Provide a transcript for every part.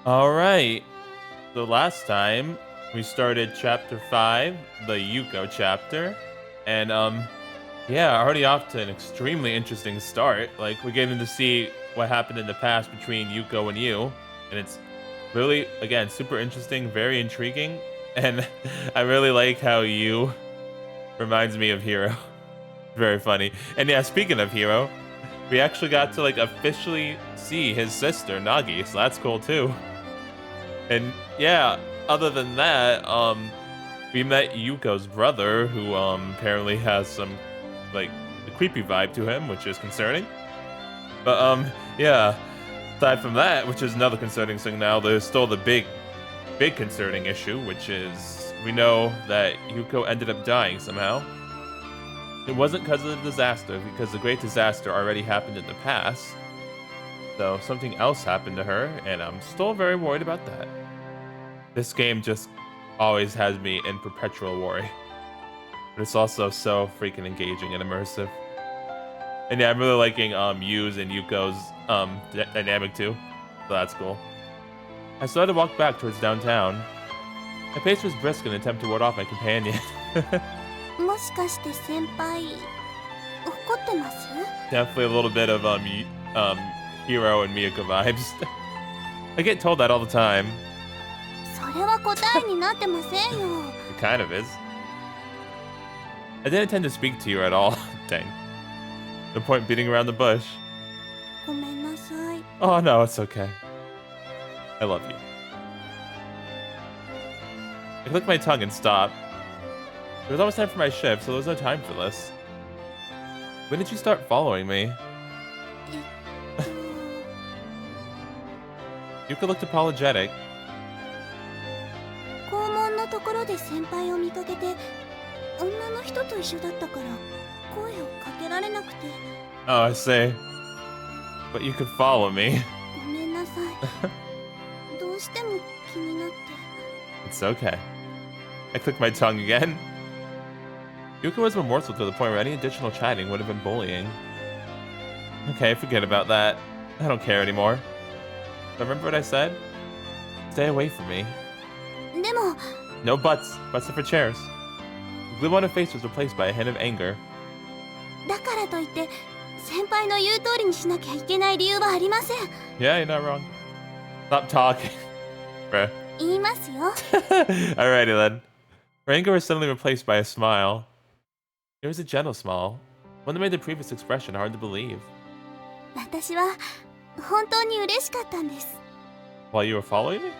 Alright, so last time we started chapter 5, the Yuuko chapter, and yeah, already off to an extremely interesting start. Like, we're getting to see what happened in the past between Yuuko and you, and it's really, again, super interesting, very intriguing, and I really like how you reminds me of Hiro. Very funny. And yeah, speaking of Hiro, we actually got to like officially see his sister Nagi, so that's cool too. And yeah, other than that, we met Yuko's brother, who apparently has some like a creepy vibe to him, which is concerning. But yeah, aside from that, which is another concerning thing now, there's still the big concerning issue, which is we know that Yuko ended up dying somehow. It wasn't because of the disaster, because the great disaster already happened in the past. So something else happened to her, and I'm still very worried about that. This game just always has me in perpetual worry. But it's also so freaking engaging and immersive. And yeah, I'm really liking Yu's and Yuko's dynamic too. So that's cool. I started to walk back towards downtown. My pace was brisk in an attempt to ward off my companion. もしかして先輩怒ってます？ Definitely a little bit of Hiro and Miyako vibes. I get told that all the time. それは答えになってませんよ。 It kind of is. I didn't intend to speak to you at all. Dang. No point beating around the bush. ごめんなさい。 Oh no, it's okay. I love you. I clicked my tongue and stopped. It was almost time for my shift, so there was no time for this. When did you start following me? Yuka looked apologetic. 校門のところで先輩を見かけて、女の人と一緒だったから声をかけられなくて。 Oh, I see. But you could follow me. ごめんなさい。どうしても気になって。 It's okay. I clicked my tongue again. Yuka was remorseful to the point where any additional chatting would have been bullying. Okay, forget about that. I don't care anymore. Remember what I said? Stay away from me. でも No buts. Buts are for chairs. The glue on her face was replaced by a hint of anger. だからといって先輩の言う通りにしなきゃいけない理由はありません。 Yeah, you're not wrong. Stop talking. Bruh. 言いますよ。 Alrighty then. Her anger was suddenly replaced by a smile. It was a gentle smile, one that made the previous expression hard to believe. 私は本当に嬉しかったんです。 While you were following me?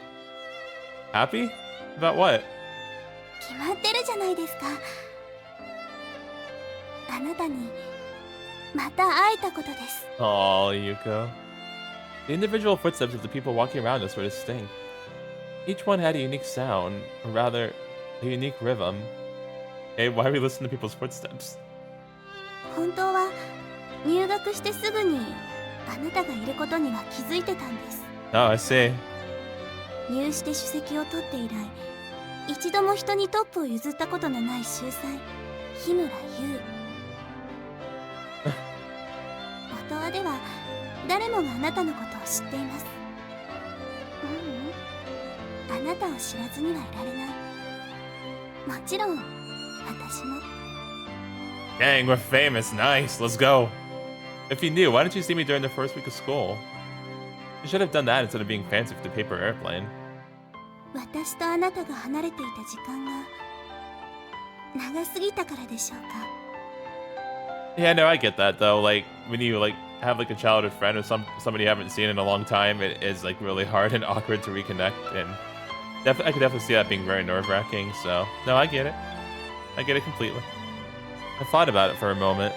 Happy? About what? 決まってるじゃないですか。あなたにまた会えたことです。 Aw, Yuko. The individual footsteps of the people walking around us were distinct. Each one had a unique sound, or rather, a unique rhythm. Hey, why are we listening to people's footsteps? 本当は入学してすぐにあなたがいることには気づいてたんです。 Oh, I see. 入試で首席を取って以来、一度も人にトップを譲ったことのない秀才、日村優。音羽では誰もがあなたのことを知っています。あなたを知らずにはいられない。もちろん私も。 Dang, we're famous. Nice. Let's go. If you knew, why didn't you see me during the first week of school? You should have done that instead of being fancy with the paper airplane. 私とあなたが離れていた時間が長すぎたからでしょうか。 Yeah, no, I get that though. Like when you like have like a childhood friend or somebody you haven't seen in a long time, it is like really hard and awkward to reconnect. And I could definitely see that being very nerve-wracking. So no, I get it. I get it completely. I thought about it for a moment.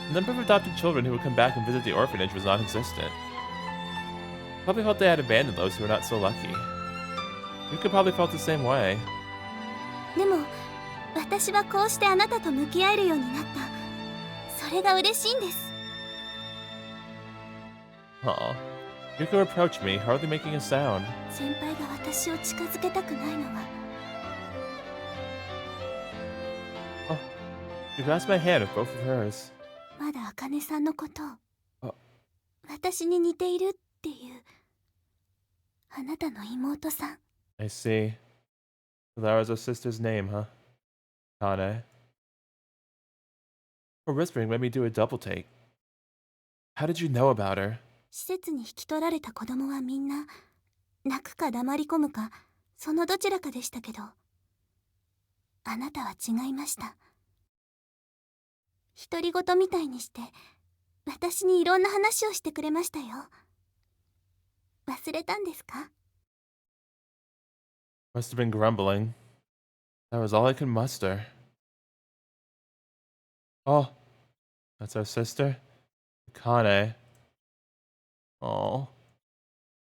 The number of adopted children who would come back and visit the orphanage was non-existent. Probably felt they had abandoned those who were not so lucky. You could probably felt the same way. でも私はこうしてあなたと向き合えるようになった。それが嬉しいんです。 Aw. Yuko approached me, hardly making a sound. 先輩が私を近づけたくないのは Oh. You grasped my hand with both of hers. まだ茜さんのことをあ私に似ているっていうあなたの妹さん。 I see. So that was her sister's name, huh? Kane. Her whispering made me do a double take. How did you know about her? 施設に引き取られた子供はみんな泣くか黙り込むか、そのどちらかでしたけど、あなたは違いました。独り言みたいにして私にいろんな話をしてくれましたよ。忘れたんですか？ Must have been grumbling. That was all I could muster. Oh, that's our sister? Kane. Oh.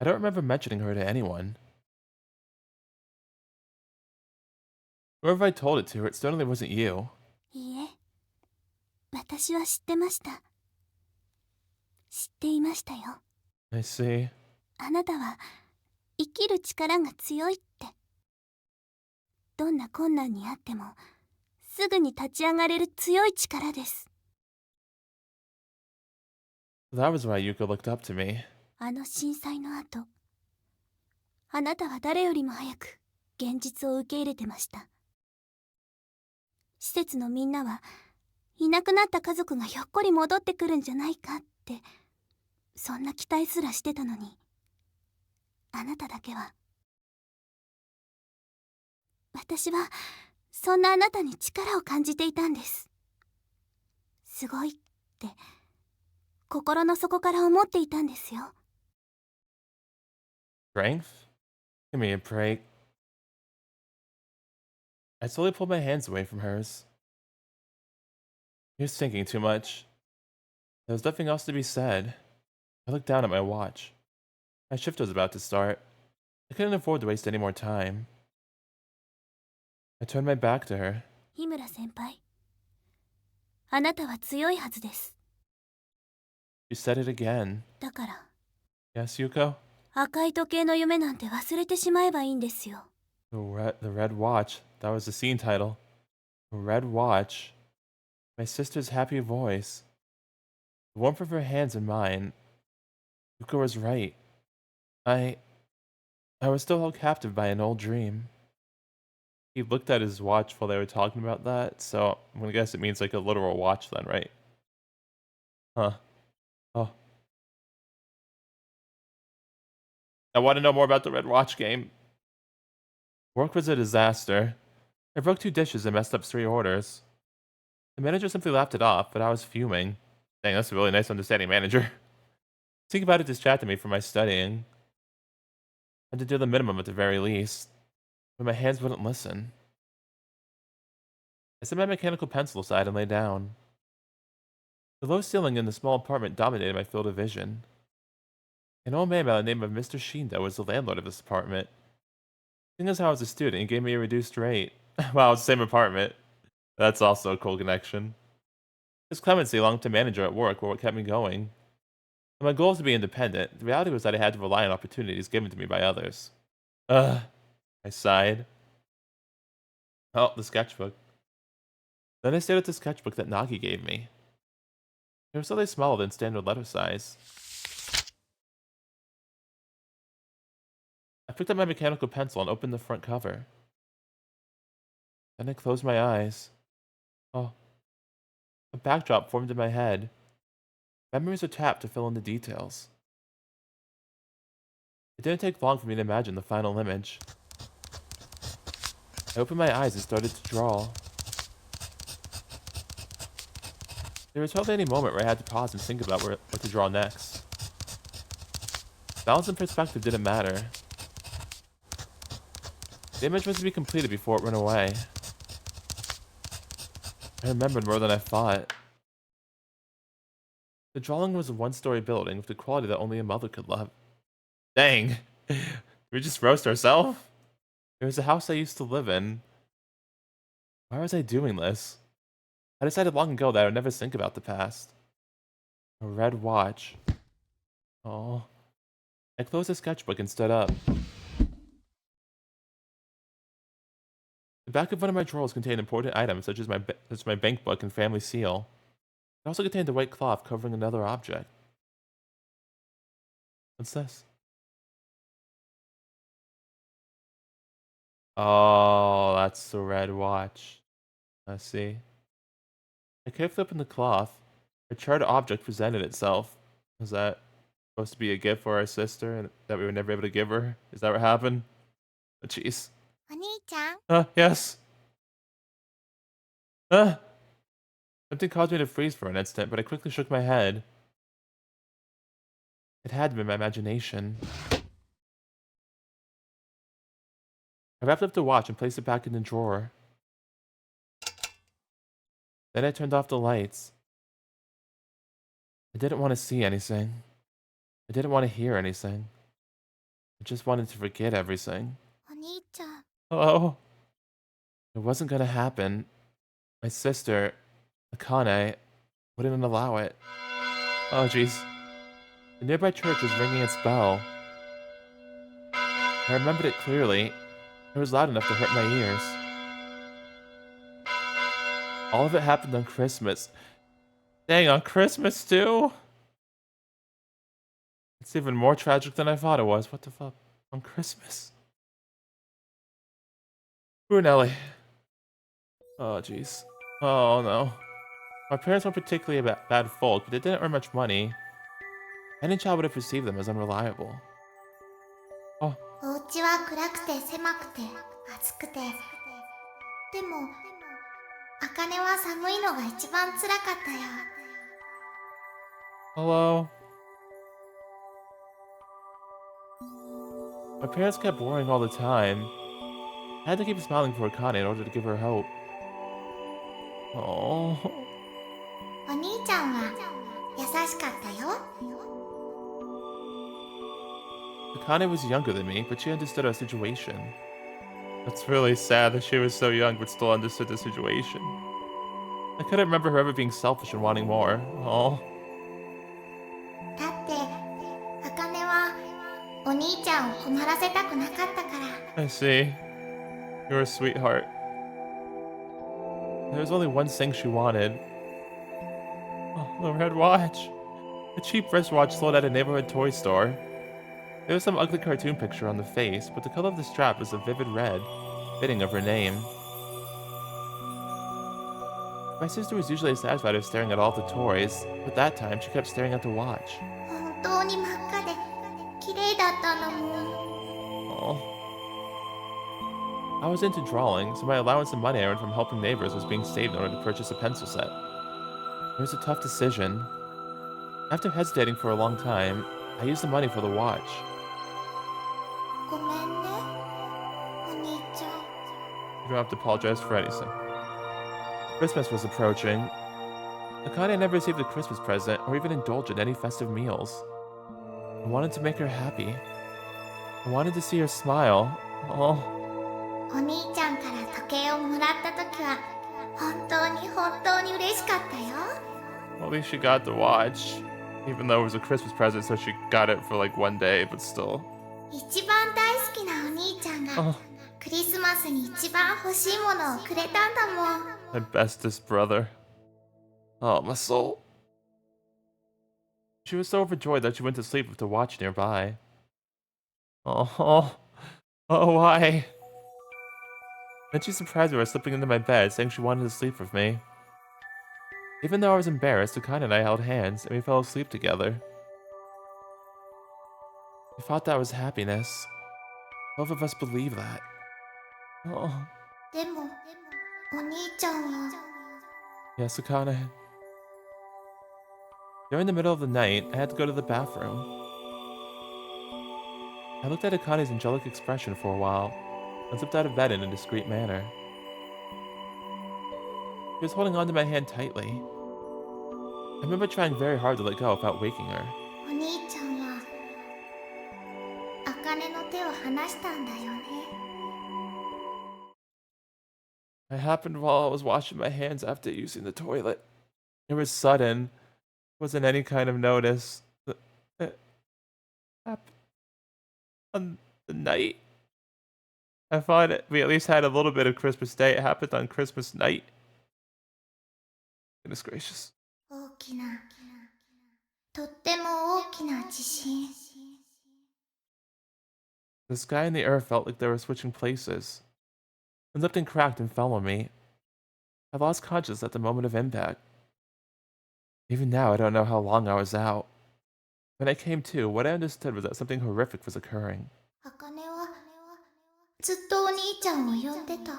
I don't remember mentioning her to anyone. Whoever I told it to, it certainly wasn't you. いいえ、私は知ってました。知っていましたよ。 I see. あなたは生きる力が強いって。どんな困難にあってもすぐに立ち上がれる強い力です。 That was why Yuuko looked up to me. あの震災の後、あなたは誰よりも早く現実を受け入れてました。施設のみんなはいなくなった家族がひょっこり戻ってくるんじゃないかって、そんな期待すらしてたのに、あなただけは。私はそんなあなたに力を感じていたんです。すごいって心の底から思っていたんですよ。 Strength? Give me a break. I slowly pulled my hands away from hers. He was thinking too much. There was nothing else to be said. I looked down at my watch. My shift was about to start. I couldn't afford to waste any more time. I turned my back to her. 日村先輩、あなたは強いはずです。 She said it again. だから Yes, Yuuko? 赤い時計の夢なんて忘れてしまえばいいんですよ。 The Red Watch. That was the scene title. The Red Watch. My sister's happy voice. The warmth of her hands in mine. Yuuko was right. I was still held captive by an old dream. He looked at his watch while they were talking about that, so I'm gonna guess it means like a literal watch then, right? Huh. Oh. I want to know more about the Red Watch game. Work was a disaster. I broke 2 dishes and messed up 3 orders. The manager simply laughed it off, but I was fuming. Dang, that's a really nice understanding manager. Think about it distracted me from my studying. I had to do the minimum at the very least, but my hands wouldn't listen. I set my mechanical pencil aside and lay down. The low ceiling in the small apartment dominated my field of vision. An old man by the name of Mr. Shindou was the landlord of this apartment. Seeing as how I was a student, he gave me a reduced rate. Wow, it's the same apartment. That's also a cool connection. His clemency along to manager at work were what kept me going. And my goal was to be independent. The reality was that I had to rely on opportunities given to me by others. Ugh, I sighed. Oh, the sketchbook. Then I stared at the sketchbook that Nagi gave me. It was slightly smaller than standard letter size. I picked up my mechanical pencil and opened the front cover. Then I closed my eyes. Oh, a backdrop formed in my head. Memories were tapped to fill in the details. It didn't take long for me to imagine the final image. I opened my eyes and started to draw. There was hardly any moment where I had to pause and think about what to draw next. Balance and perspective didn't matter. The image was to be completed before it ran away. I remembered more than I thought. The drawing was a one-story building with the quality that only a mother could love. Dang! Did we just roast ourselves? It was the house I used to live in. Why was I doing this? I decided long ago that I would never think about the past. A red watch. Oh. I closed the sketchbook and stood up. The back of one of my drawers contained important items such as my bank book and family seal. It also contained a white cloth covering another object. What's this? Oh, that's the red watch. I see. I kept flipping the cloth. A charred object presented itself. Was that supposed to be a gift for our sister and that we were never able to give her? Is that what happened? Oh, jeez. お兄ちゃん、 Yes. Uh, something caused me to freeze for an instant, but I quickly shook my head. It had been my imagination. I wrapped up the watch and placed it back in the drawer. Then I turned off the lights. I didn't want to see anything. I didn't want to hear anything. I just wanted to forget everything. お兄ちゃん、 Hello? It wasn't gonna happen. My sister, Akane, wouldn't allow it. Oh, jeez. The nearby church was ringing its bell. I remembered it clearly. It was loud enough to hurt my ears. All of it happened on Christmas. Dang, on Christmas too? It's even more tragic than I thought it was. What the fuck? On Christmas? Brunelli. Oh, jeez. Oh, no. My parents weren't particularly bad folk, but they didn't earn much money. Any child would have perceived them as unreliable. Oh, お家は暗くて狭くて暑くて、でも茜は寒いのが一番辛かったよ。 hello? My parents kept worrying all the time. I had to keep smiling for Akane in order to give her hope. Oh. お兄ちゃんは優しかったよ。 Akane was younger than me, but she understood our situation. That's really sad that she was so young but still understood the situation. I couldn't remember her ever being selfish and wanting more. Oh. だって茜はお兄ちゃんを困らせたくなかったから。 I see. You're a sweetheart. There was only one thing she wanted. Oh, the red watch. A cheap wristwatch sold at a neighborhood toy store. There was some ugly cartoon picture on the face, but the color of the strap was a vivid red, fitting of her name. My sister was usually satisfied with staring at all the toys, but that time she kept staring at the watch. 本当に真っ赤で綺麗だったんだもん。 Oh. I was into drawing, so my allowance of money I earned from helping neighbors was being saved in order to purchase a pencil set. It was a tough decision. After hesitating for a long time, I used the money for the watch. ごめんね、お兄ちゃん。 You don't have to apologize for anything. Christmas was approaching. Akane never received a Christmas present or even indulged in any festive meals. I wanted to make her happy. I wanted to see her smile. Oh. お兄ちゃんから時計をもらった時は本当に嬉しかったよ。 Well, at least she got the watch. Even though it was a Christmas present, so she got it for like one day, but still. 一番大好きなお兄ちゃんが Oh. クリスマスに一番欲しいものをくれたんだもん。 My bestest brother. Oh, my soul. She was so overjoyed that she went to sleep with the watch nearby. Oh, why? Then she surprised me by slipping into my bed, saying she wanted to sleep with me. Even though I was embarrassed, Akane and I held hands, and we fell asleep together. We thought that was happiness. Both of us believed that. Oh. でもお兄ちゃんは Yes, Akane. During the middle of the night, I had to go to the bathroom. I looked at Akane's angelic expression for a while, and slipped out of bed in a discreet manner. She was holding onto my hand tightly. I remember trying very hard to let go without waking her. お兄ちゃんは茜の手を離したんだよね。 It happened while I was washing my hands after using the toilet. It was sudden. Wasn't any kind of notice. It happened on the night. I thought we at least had a little bit of Christmas Day. It happened on Christmas night. Goodness gracious. 大きなとっても大きな地震。 The sky and the earth felt like they were switching places. and something cracked and fell on me. I lost consciousness at the moment of impact. Even now, I don't know how long I was out. When I came to, what I understood was that something horrific was occurring. 茜はずっとお兄ちゃんを呼んでた。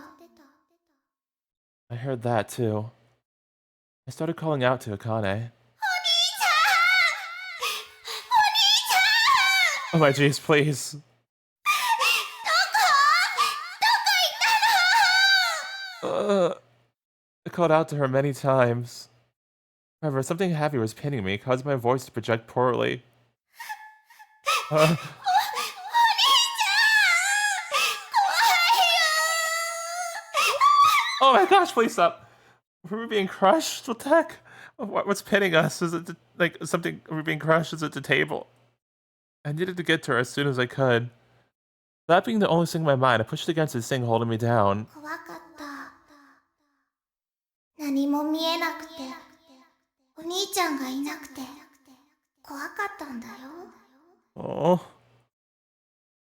I heard that too. I started calling out to Akane. Oh my jeez, please. I called out to her many times. However, something heavy was pinning me, causing my voice to project poorly. Oh my gosh, please stop. Were we being crushed? What the heck? What's pinning us? Is it like something? Are we being crushed? Is it the table? I needed to get to her as soon as I could. That being the only thing in my mind, I pushed against this thing holding me down. 怖かった。何も見えなくて、お兄ちゃんがいなくて、怖かったんだよ。Oh.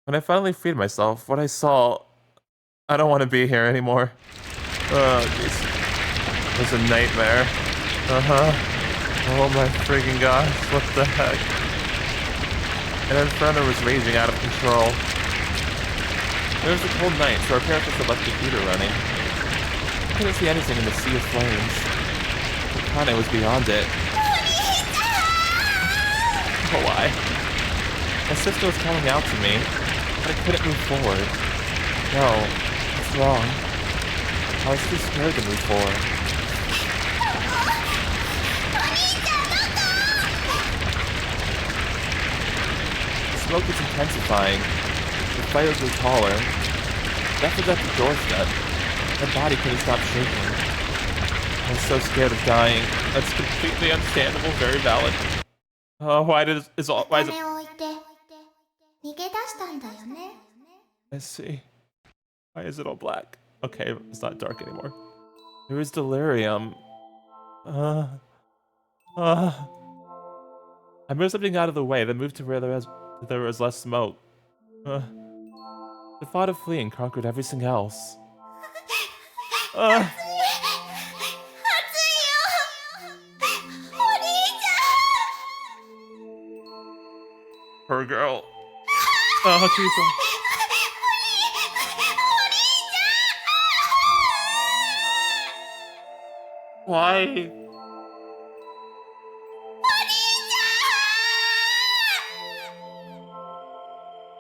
When I finally freed myself, what I saw, I don't want to be here anymore. Oh, jeez. It was a nightmare. Oh my freaking gosh, what the heck? An inferno was raging out of control. It was a cold night, so our parents must have left the heater running. I couldn't see anything in the sea of flames. Akane was beyond it. Oh, why? My sister was calling out to me, but I couldn't move forward. No, what's wrong? I was too scared to move forward. The smoke was intensifying. The fire grew taller. Death was at the doorstep. My body couldn't stop shaking. I was so scared of dying. That's completely understandable, very valid. Why is it... 茜を置いて逃げ出したんだよね。I see. Why is it all black? Okay, it's not dark anymore. There was delirium. I moved something out of the way, then moved to where there was less smoke. The thought of fleeing conquered everything else. Poor girl. Oh, Jesus. Why?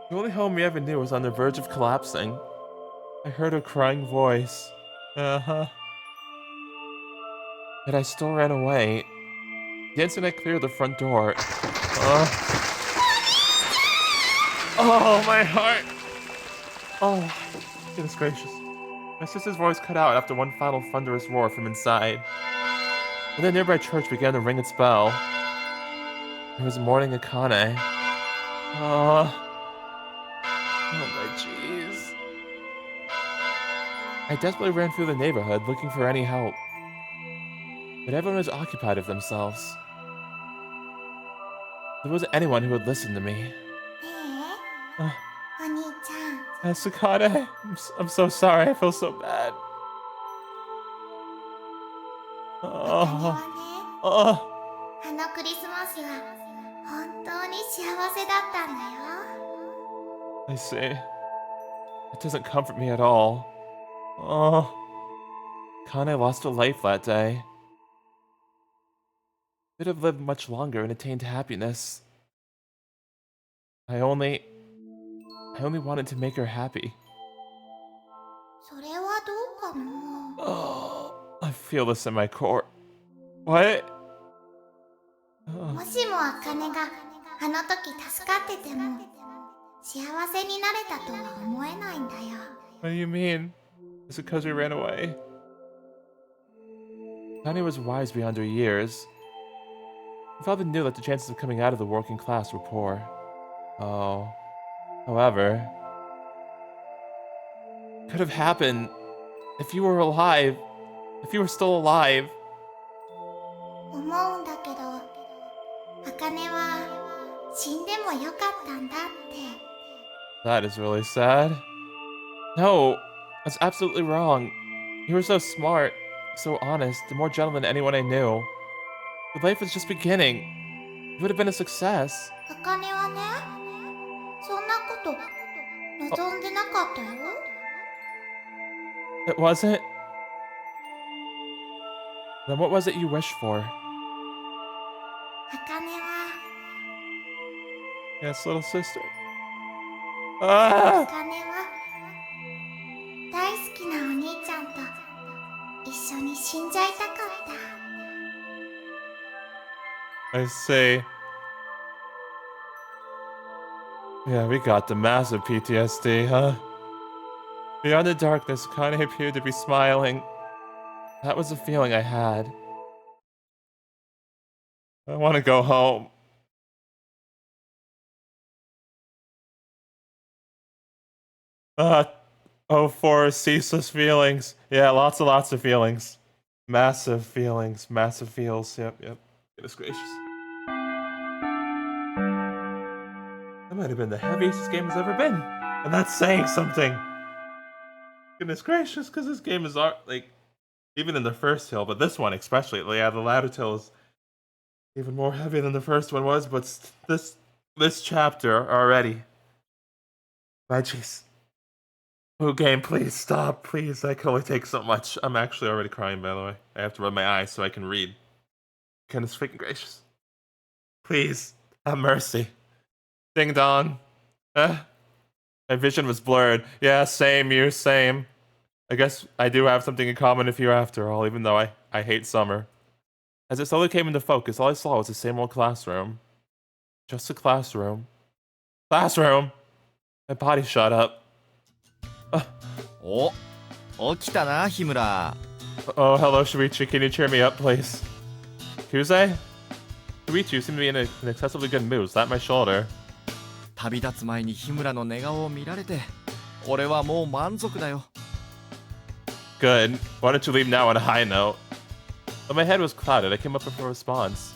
The only home we ever knew was on the verge of collapsing. I heard her crying voice. Yet I still ran away. The instant I cleared the front door. Oh, my heart! Oh, goodness gracious. My sister's voice cut out after one final thunderous roar from inside. When the nearby church began to ring its bell, it was mourning Akane. Oh my jeez. I desperately ran through the neighborhood looking for any help. But everyone was occupied with themselves. There wasn't anyone who would listen to me. お兄ちゃん。Sakane, I'm so sorry. I feel so bad. 茜はね、 Oh. あのクリスマスは本当に幸せだったんだよ。 I see. It doesn't comfort me at all. Oh. Kane lost her life that day. Could have lived much longer and attained happiness. I only wanted to make her happy. それはどうかな。 Oh, I feel this in my core. What? もしも茜があの時助かってても幸せになれたとは思えないんだよ。 What do you mean? Is it because we ran away? Kane was wise beyond her years. My father knew that the chances of coming out of the working class were poor. Oh. However, it could have happened if you were alive. If you were still alive. 思うんだけど、茜は死んでもよかったんだって。 That is really sad. No, That's absolutely wrong. You were so smart, so honest, and more gentle than anyone I knew. Your life was just beginning. It would have been a success. 茜はね、そんなこと望んでなかったよ。It wasn't? Then what was it you wished for? 茜は Yes, little sister. Ah! 茜は大好きなお兄ちゃんと一緒に死んじゃいたかった。 I see. Yeah, we got the massive PTSD, huh? Beyond the darkness, Kane appeared to be smiling. That was the feeling I had. I want to go home. Oh, for ceaseless feelings. Yeah, lots and lots of feelings. Massive feelings, massive feels. Yep. Goodness gracious. That might have been the heaviest this game has ever been. And that's saying something. Goodness gracious, because this game is, like, even in the first hill, but this one especially, yeah, the latter hill is even more heavy than the first one was, but this chapter already. My jeez. Oh, game, please stop, please. I can only take so much. I'm actually already crying, by the way. I have to rub my eyes so I can read. Goodness freaking gracious. Please, have mercy. Ding dong. My vision was blurred. Yeah, same, you, same. I guess I do have something in common with you after all, even though I hate summer. As it slowly came into focus, all I saw was the same old classroom. Just a classroom. Classroom! My body shot up. お、起きたな、日村。Oh, hello, Shuichi. Can you cheer me up, please? Kuzei? Shuichi, you seem to be in an excessively good mood. Slap my shoulder. 旅立つ前に日村の寝顔を見られて、俺はもう満足だよ。Good. Why don't you leave now on a high note? But my head was clouded. I came up with a response.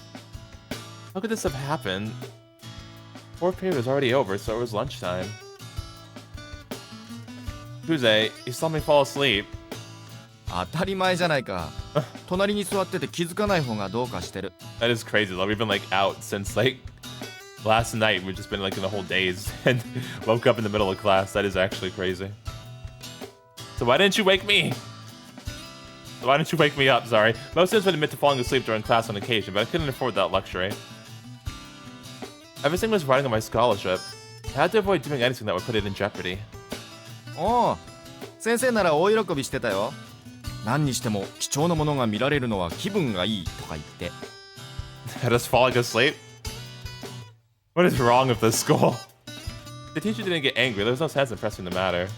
How could this have happened? Fourth period was already over, so it was lunchtime. Kuzei, you saw me fall asleep. 当たり前じゃないか。隣に座ってて気づかない方がどうかしてる。That is crazy though. We've been like out since like last night. We've just been like in the whole days and woke up in the middle of class. That is actually crazy. So why didn't you wake me? Why didn't you wake me up? Sorry. Most students would admit to falling asleep during class on occasion, but I couldn't afford that luxury. Everything was riding on my scholarship. I had to avoid doing anything that would put it in jeopardy. おう、先生なら大喜びしてたよ。何にしても貴重なものが見られるのは気分がいいとか言って。Had us falling asleep? What is wrong with this school? The teacher didn't get angry. There was no sense in pressing the matter.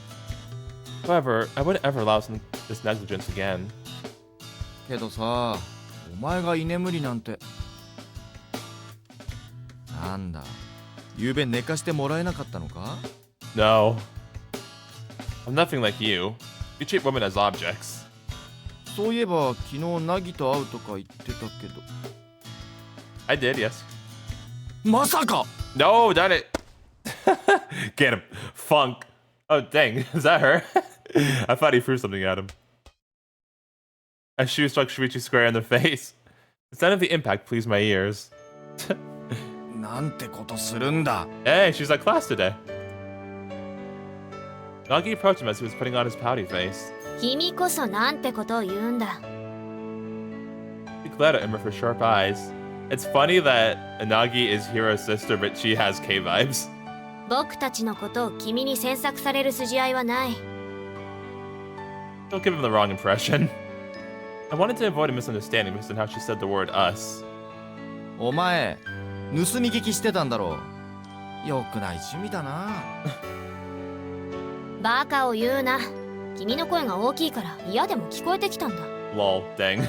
However, I wouldn't ever allow this negligence again. けどさ、お前が居眠りなんて。なんだ、夕べ寝かしてもらえなかったのか？ No. I'm nothing like you. You treat women as objects. そういえば昨日ナギと会うとか言ってたけど。I did, yes. まさか No, darn it. Get him. Funk. Oh, dang. Is that her? I thought he threw something at him. A shoe struck Shuichi square in the face. The sound of the impact pleased my ears. なんてことするんだ。 Hey, she's at class today. Nagi approached him as he was putting on his pouty face. 君こそなんてことを言うんだ。 He glared at him with her sharp eyes. It's funny that Nagi is Hiro's sister, but she has K vibes. 僕たちのことを君に詮索される筋合いはない。 Don't give him the wrong impression. I wanted to avoid a misunderstanding based on how she said the word us. お前、盗み聞きしてたんだろう。よくない趣味だな。バカを言うな。君の声が大きいから嫌でも聞こえてきたんだ。Lol, dang.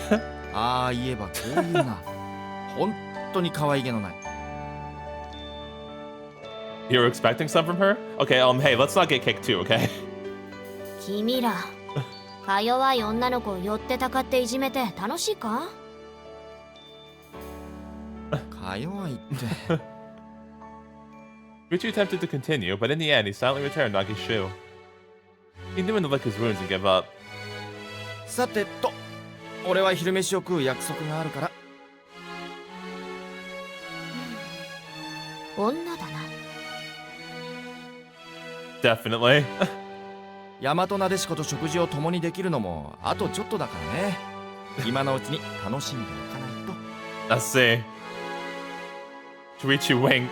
ああ言えばこういうな。本当に可愛げのない。You were expecting some from her? Okay, hey, let's not get kicked too, okay? 君ら、か弱い女の子を寄ってたかっていじめて楽しいか？か弱いって。Richie attempted to continue, but in the end, he silently returned Nagi's shoe. He knew when to lick his wounds and give up. さてと、俺は昼飯を食う約束があるから。女だな。Definitely. 大和なでしこと食事を共にできるのもあとちょっとだからね。今のうちに楽しんでおかないと。Let's see. Shuichi wink.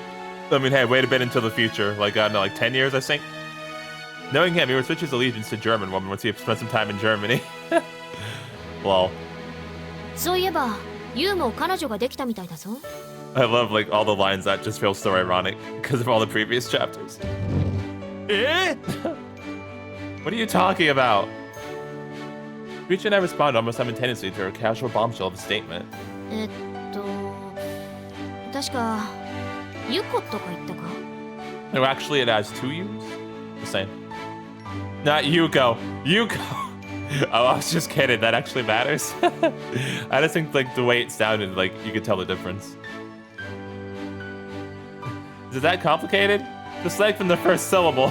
I mean, hey, wait a bit until the future. Like, I don't know, like 10 years, I think. Knowing him, he would switch his allegiance to German woman once he spent some time in Germany. Lol. そういえば、ユウも彼女ができたみたいだぞ。I love, like, all the lines that just feel so ironic because of all the previous chapters. What are you talking about? Shuichi and I responded almost simultaneously to her casual bombshell of a statement. 確か、ユコとか言ったか No, actually, it has 2 U's. Just saying. Not Yuuko. Yuuko. Oh, I was just kidding. That actually matters. I just think, like, the way it sounded, like, you could tell the difference. Is it that complicated? Just like from the first syllable.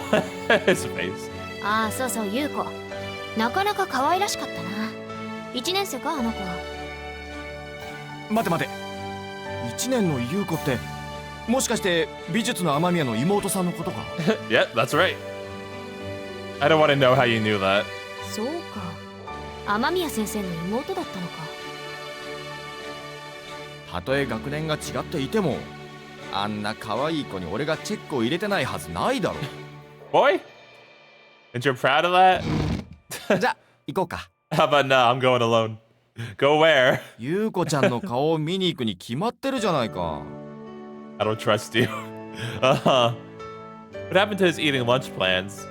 His face. ああ、そうそう、ユウコ。なかなか可愛らしかったな。1年生か、あの子は。待て待て。1年の優子って、もしかして美術の雨宮の妹さんのことかYeah, that's right. I don't want to know how you knew that. そうか。雨宮先生の妹だったのか。たとえ学年が違っていても、あんな可愛い子に俺がチェックを入れてないはずないだろ。Boy? And you're proud of that? じゃ、行こうか。How about no, I'm going alone. Go where? 優子ちゃんの顔を見に行くに決まってるじゃないか。I don't trust you. What happened to his eating lunch plans?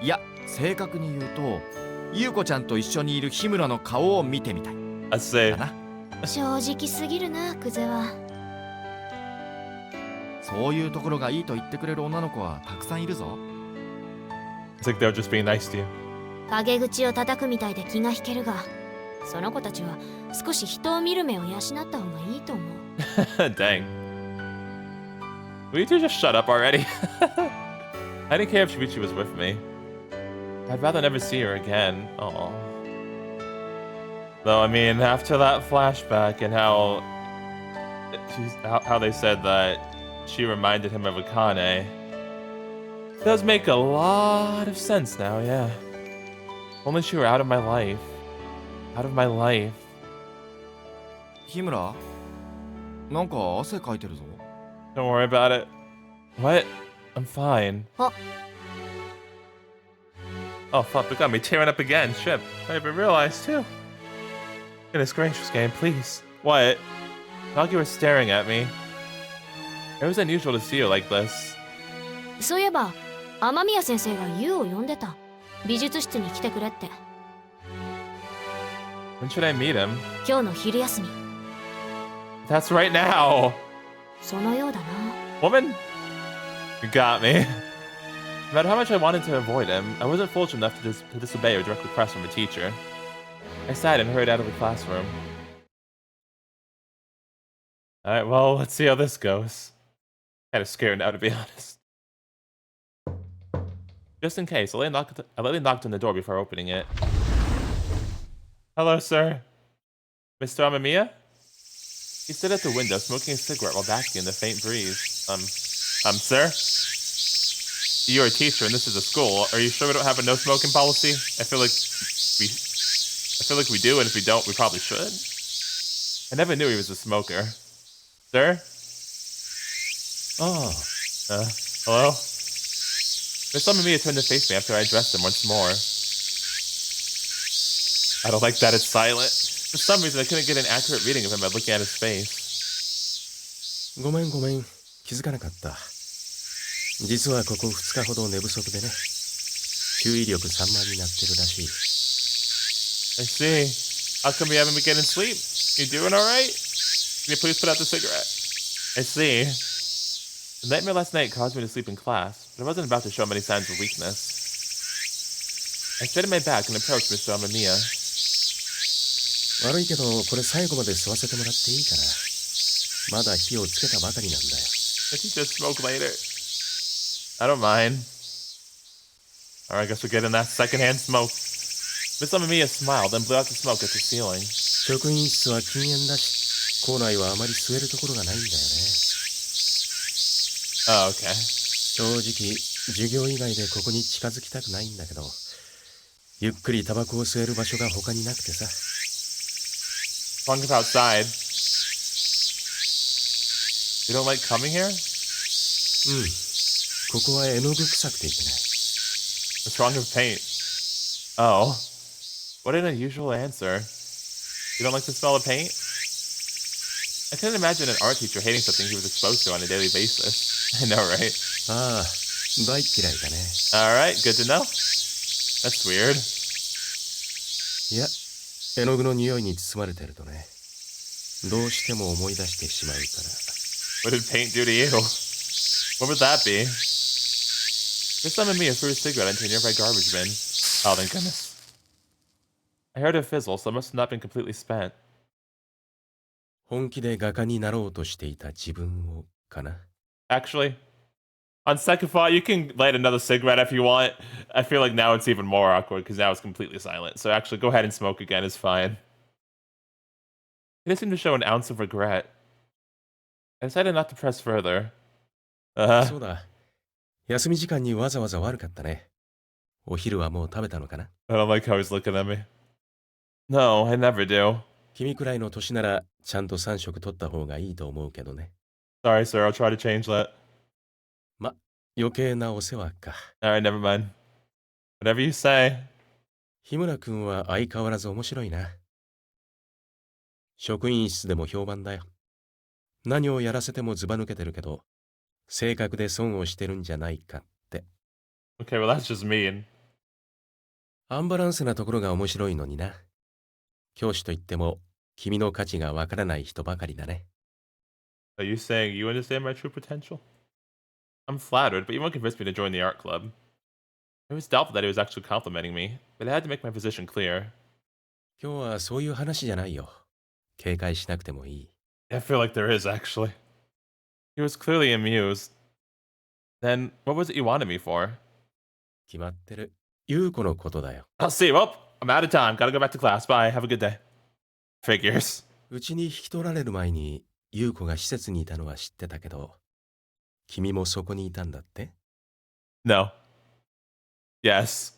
いや、正確に言うと、優子ちゃんと一緒にいる日村の顔を見てみたい。I say. だな。正直すぎるな、クゼは。そういうところがいいと言ってくれる女の子はたくさんいるぞ。It's like they're just being nice to you. 陰口を叩くみたいで気が引けるが、その子たちは少し人を見る目を養った方がいいと思う。Dang. Will you two just shut up already? I didn't care if Shuichi was with me. I'd rather never see her again. Aww. Though, I mean, after that flashback and how they said that she reminded him of Akane, it does make a lot of sense now, yeah. Only she were out of my life. Out of my life. 日村、なんか汗かいてるぞ。Don't worry about it. What? I'm fine. Oh. Oh, fuck, it got me tearing up again. Shit. I didn't even realize, too. Goodness gracious, game, please. What? Thought you were staring at me. It was unusual to see you like this. そういえば、雨宮先生がユウを呼んでた。美術室に来てくれって。When should I meet him? 今日の昼休み。That's right now! そのようだな。Woman? You got me. No matter how much I wanted to avoid him, I wasn't foolish enough to disobey a direct request from a teacher. I sighed and hurried out of the classroom. Alright, well, let's see how this goes. Kind of scared now, to be honest. Just in case, I lightly knocked on the door before opening it. Hello, sir. Mr. Amamiya? He stood at the window, smoking a cigarette while basking in the faint breeze. Sir? You're a teacher and this is a school. Are you sure we don't have a no-smoking policy? I feel like we do, and if we don't, we probably should. I never knew he was a smoker. Sir? Oh. Hello? Miss Amamiya turned to face me after I addressed him once more. I don't like that it's silent. For some reason, I couldn't get an accurate reading of him by looking at his face. ごめん、気づかなかった。実はここ2日ほど寝不足でね。注意力散漫になってるらしい。I see. How come you haven't been getting sleep? You doing alright? Can you please put out the cigarette? I see. The nightmare last night caused me to sleep in class, but I wasn't about to show many signs of weakness. I straightened my back and approached Mr. Amamiya. 悪いけど、これ最後まで吸わせてもらっていいかな。まだ火をつけたばかりなんだよ。I can just smoke later. I don't mind. Alright, I guess we're getting that secondhand smoke. Miss Amamiya smiled, then blew out the smoke at the ceiling. 職員室は禁煙だし、校内はあまり吸えるところがないんだよね。Oh, okay. 正直、授業以外でここに近づきたくないんだけど、ゆっくりタバコを吸える場所が他になくてさ。Long as outside. You don't like coming here? ここは絵の具臭くていけない。What's wrong with paint? Oh. What an unusual answer. You don't like the smell of paint? I couldn't imagine an art teacher hating something he was exposed to on a daily basis. I know, right? ああ、大嫌いだね。Alright, good to know. That's weird. いや、絵の具の匂いに包まれてるとね、どうしても思い出してしまうから。What did paint do to you? What would that be? Miss Amamiya threw a cigarette into a nearby garbage bin. Oh, thank goodness. I heard it fizzle, so it must have not been completely spent. 本気で画家になろうとしていた自分をかな。Actually, on second thought, you can light another cigarette if you want. I feel like now it's even more awkward because now it's completely silent. So actually, go ahead and smoke again. It's fine. He didn't seem to show an ounce of regret. I decided not to press further. そうだ。休み時間にわざわざ悪かったね。お昼はもう食べたのかな？ I don't like how he's looking at me. No, I never do. 君くらいの年ならちゃんと3食取った方がいいと思うけどね。Sorry, sir. I'll try to change that. ま、余計なお世話か。Alright, never mind. Whatever you say. 日村くんは相変わらず面白いな。職員室でも評判だよ。何をやらせてもずば抜けてるけど、性格で損をしてるんじゃないかって。Okay, well, that's just mean. アンバランスなところが面白いのにな。教師といっても、君の価値がわからない人ばかりだね。Are you saying you understand my true potential? I'm flattered, but you won't convince me to join the art club. It was doubtful that he was actually complimenting me, but I had to make my position clear. 今日はそういう話じゃないよ。警戒しなくてもいい。I feel like there is, actually. He was clearly amused. Then, what was it you wanted me for? 決まってる。優子のことだよ。I'll see. Well, I'm out of time. Gotta go back to class. Bye. Have a good day. Figures. うちに引き取られる前に優子が施設にいたのは知ってたけど、君もそこにいたんだって？ No. Yes.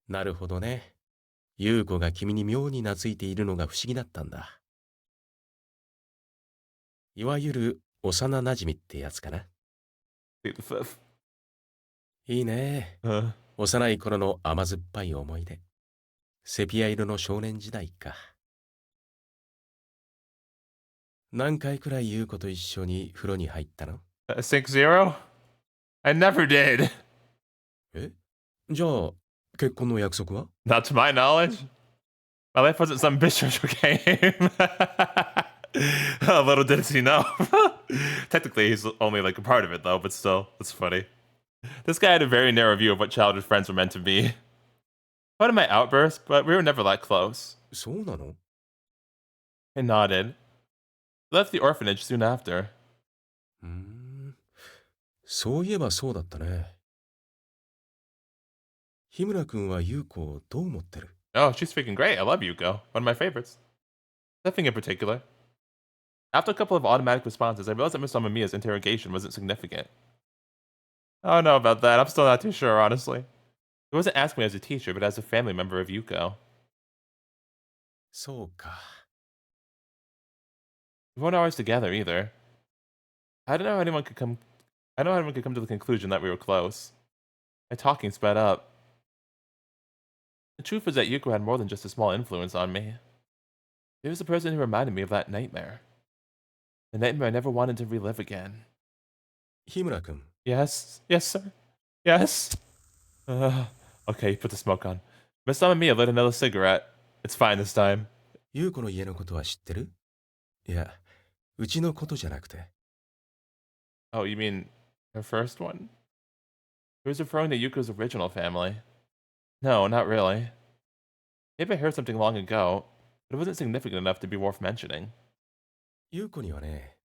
なるほどね。優子が君に妙に懐いているのが不思議だったんだ。いわゆる幼馴染ってやつかな。Plead the fifth. いいね。 Uh, 幼い頃の甘酸っぱい思い出。セピア色の少年時代か。何回くらい優子と一緒に風呂に入ったの？ 6-0? I never did. え？じゃあ、結婚の約束は？ Not to my knowledge. My life wasn't some bishop game. Little did he know. Technically, he's only like a part of it, though, but still, it's funny. This guy had a very narrow view of what childhood friends were meant to be. One of my outbursts, but we were never that close. そうなの？ I nodded. We left the orphanage soon after. そういえばそうだったね。日村くんは優子をどう思ってる？ Oh, she's freaking great. I love Yuuko. One of my favorites. Nothing in particular. After a couple of automatic responses, I realized that Miss Amamiya's interrogation wasn't significant. I don't know about that. I'm still not too sure, honestly. He wasn't asking me as a teacher, but as a family member of Yuuko. そうか。We weren't always together either. I don't know how anyone could come. I know how anyone could come to the conclusion that we were close. My talking sped up. The truth was that Yuuko had more than just a small influence on me. He was the person who reminded me of that nightmare. The nightmare I never wanted to relive again. 日村くん、 Yes, yes, sir. Yes. Okay, put the smoke on. Miss Amamiya lit another cigarette. It's fine this time. 優子の家のことは知ってる？いや、うちのことじゃなくて。Oh, you mean her first one? He was referring to Yuko's original family. No, not really. Maybe I heard something long ago, but it wasn't significant enough to be worth mentioning. 優子にはね、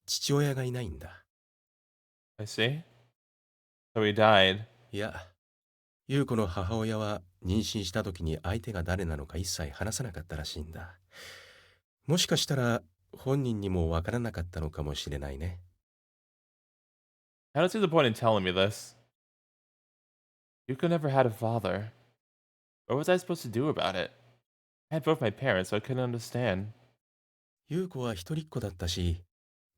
父親がいないんだ。I see. So he died. いや、優子の母親は妊娠した時に相手が誰なのか一切話さなかったらしいんだ。もしかしたら本人にもわからなかったのかもしれないね。I don't see the point in telling me this. Yuko never had a father. What was I supposed to do about it? I had both my parents, so I couldn't understand. 優子は一人っ子だったし、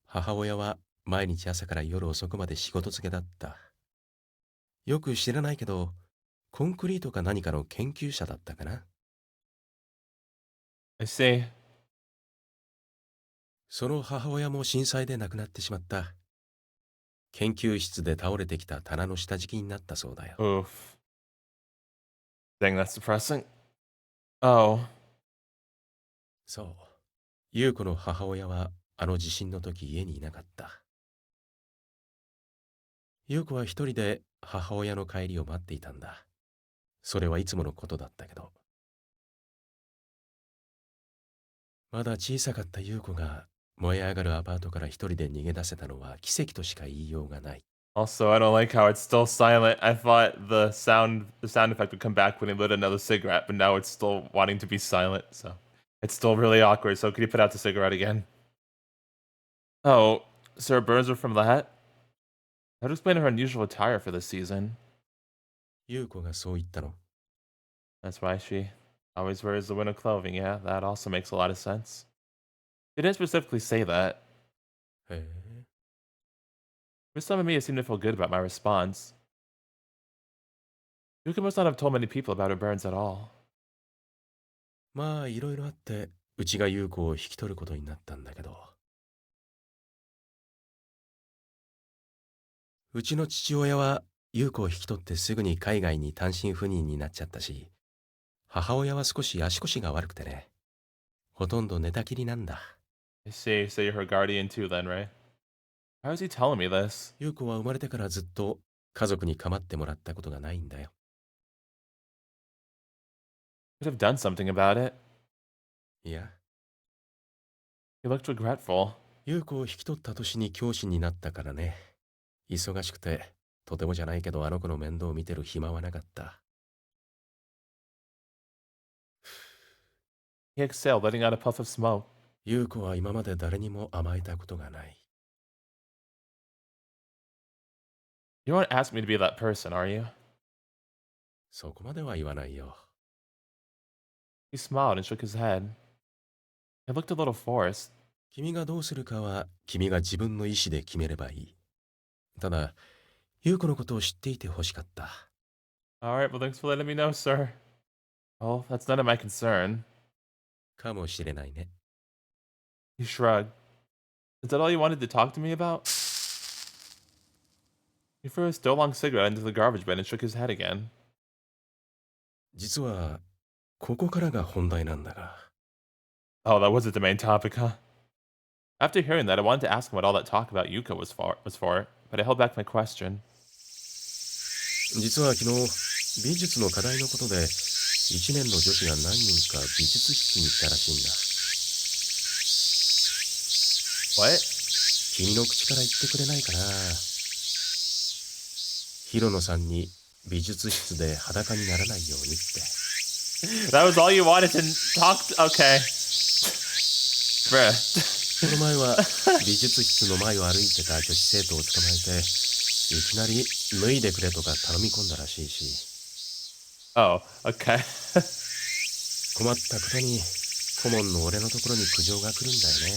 母親は毎日朝から夜遅くまで仕事漬けだった。よく知らないけど、コンクリートか何かの研究者だったかな。I see. その母親も震災で亡くなってしまった。研究室で倒れてきた棚の下敷きになったそうだよ。Oof. Dang, that's depressing. Oh. そう。優子の母親はあの地震の時家にいなかった。優子は一人で母親の帰りを待っていたんだ。それはいつものことだったけど。まだ小さかった優子が燃え上がるアパートから一人で逃げ出せたのは奇跡としか言いようがない。Also, I don't like how it's still silent. I thought the sound effect would come back when he lit another cigarette, but now it's still wanting to be silent, so it's still really awkward. So could you put out the cigarette again? Oh, so her burns are from that? That would explain her unusual attire for this season. 優子がそう言ったの。That's why she always wears the winter clothing. Yeah, that also makes a lot of sense. She didn't specifically say that. へえ。For some of me, it seemed to feel good about my response. Yuka must not have told many people about her burns at all. まあいろいろあってうちが優子を引き取ることになったんだけど、うちの父親は優子を引き取ってすぐに海外に単身赴任になっちゃったし、母親は少し足腰が悪くてね、ほとんど寝たきりなんだ。I see. So you're her guardian too, then, right? How is he telling me this? 優子は生まれてからずっと家族に構ってもらったことがないんだよ。Could have done something about it. いや、He looked regretful. 優子を引き取った年に教師になったからね。忙しくて、とてもじゃないけどあの子の面倒を見てる暇はなかった。He exhaled, letting out a puff of smoke. 優子は今まで誰にも甘えたことがない。You won't ask me to be that person, are you? そこまでは言わないよ。He smiled and shook his head. It looked a little forced. 君がどうするかは君が自分の意思で決めればいい。ただ、優子のことを知っていてほしかった。Alright, well, thanks for letting me know, sir. Well, that's none of my concern. かもしれないね。He shrugged. Is that all you wanted to talk to me about? He threw his still long cigarette into the garbage bin and shook his head again. 実は、ここからが本題なんだが。Oh, that wasn't the main topic, huh? After hearing that, I wanted to ask him what all that talk about Yuuko was for, but I held back my question. 実は昨日、美術の課題のことで、一年の女子が何人か美術室に来たらしいんだ。What? 君の口から言ってくれないかな。広野さんに美術室で裸にならないようにって。That was all you wanted to talk to? Okay. Bruh. この前は美術室の前を歩いてた女子生徒を捕まえて、いきなり脱いでくれとか頼み込んだらしいし。Oh, okay. 困ったことに顧問の俺のところに苦情が来るんだよね。